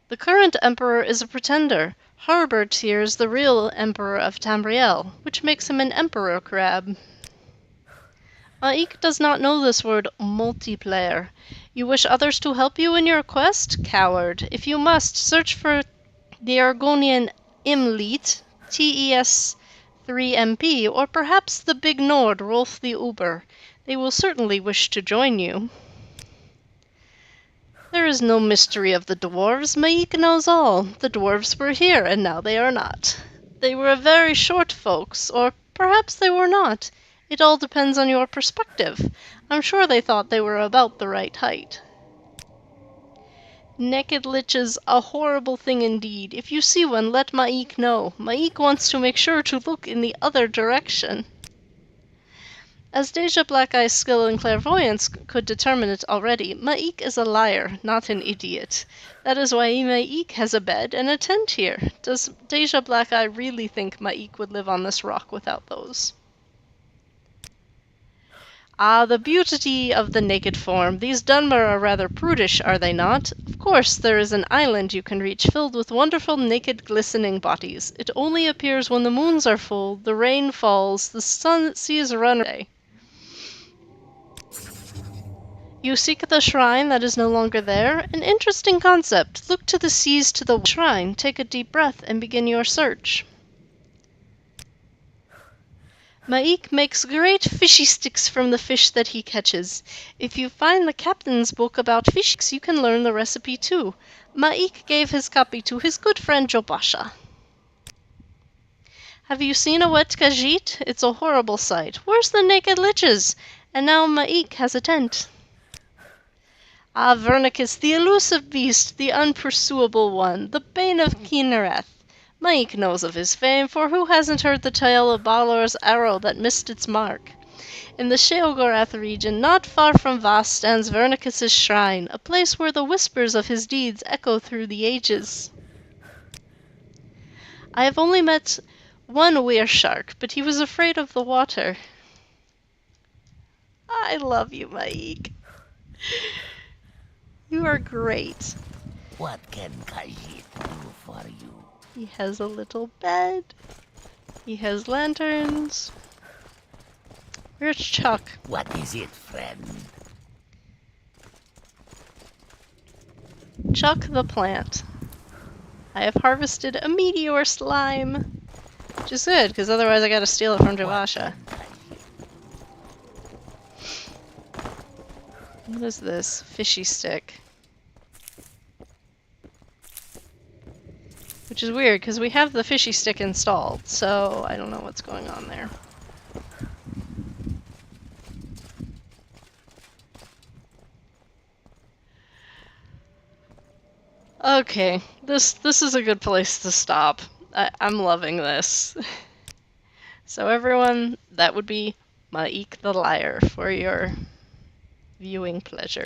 The current emperor is a pretender. Harbert here is the real emperor of Tamriel, which makes him an emperor crab. Ma'ik does not know this word multiplayer. You wish others to help you in your quest? Coward. If you must, search for the Argonian Imleet, TES3MP, or perhaps the Big Nord, Rolf the Uber. They will certainly wish to join you. There is no mystery of the dwarves. Ma'ik knows all. The dwarves were here, and now they are not. They were very short folks, or perhaps they were not. It all depends on your perspective. I'm sure they thought they were about the right height. Naked liches, a horrible thing indeed. If you see one, let Ma'ik know. Ma'ik wants to make sure to look in the other direction. As Dacia Blackeye's skill in clairvoyance could determine it already, Maik is a liar, not an idiot. That is why Maik has a bed and a tent here. Does Dacia Blackeye really think Maik would live on this rock without those? Ah, the beauty of the naked form. These Dunmer are rather prudish, are they not? Of course, there is an island you can reach filled with wonderful naked glistening bodies. It only appears when the moons are full, the rain falls, the sun seas run away. You seek the shrine that is no longer there? An interesting concept. Look to the seas to the shrine, take a deep breath, and begin your search. Maik makes great fishy sticks from the fish that he catches. If you find the captain's book about fish sticks, you can learn the recipe too. Maik gave his copy to his good friend Jobasha. Have you seen a wet Khajiit? It's a horrible sight. Where's the naked liches? And now Maik has a tent. Ah, Vernicus, the elusive beast, the unpursuable one, the bane of Kinnereth. Maik knows of his fame, for who hasn't heard the tale of Balor's arrow that missed its mark? In the Sheogorath region, not far from Vast, stands Vernicus's shrine, a place where the whispers of his deeds echo through the ages. I have only met one weir shark, but he was afraid of the water. I love you, Maik. You are great. What can Khajiit do for you? He has a little bed. He has lanterns. Where's Chuck? What is it, friend? Chuck the plant. I have harvested a meteor slime. Which is good, because otherwise I gotta steal it from Jabasha. What is this? Fishy stick. Which is weird, because we have the fishy stick installed, so I don't know what's going on there. Okay, this is a good place to stop. I'm loving this. So everyone, that would be Maik the Liar for your viewing pleasure.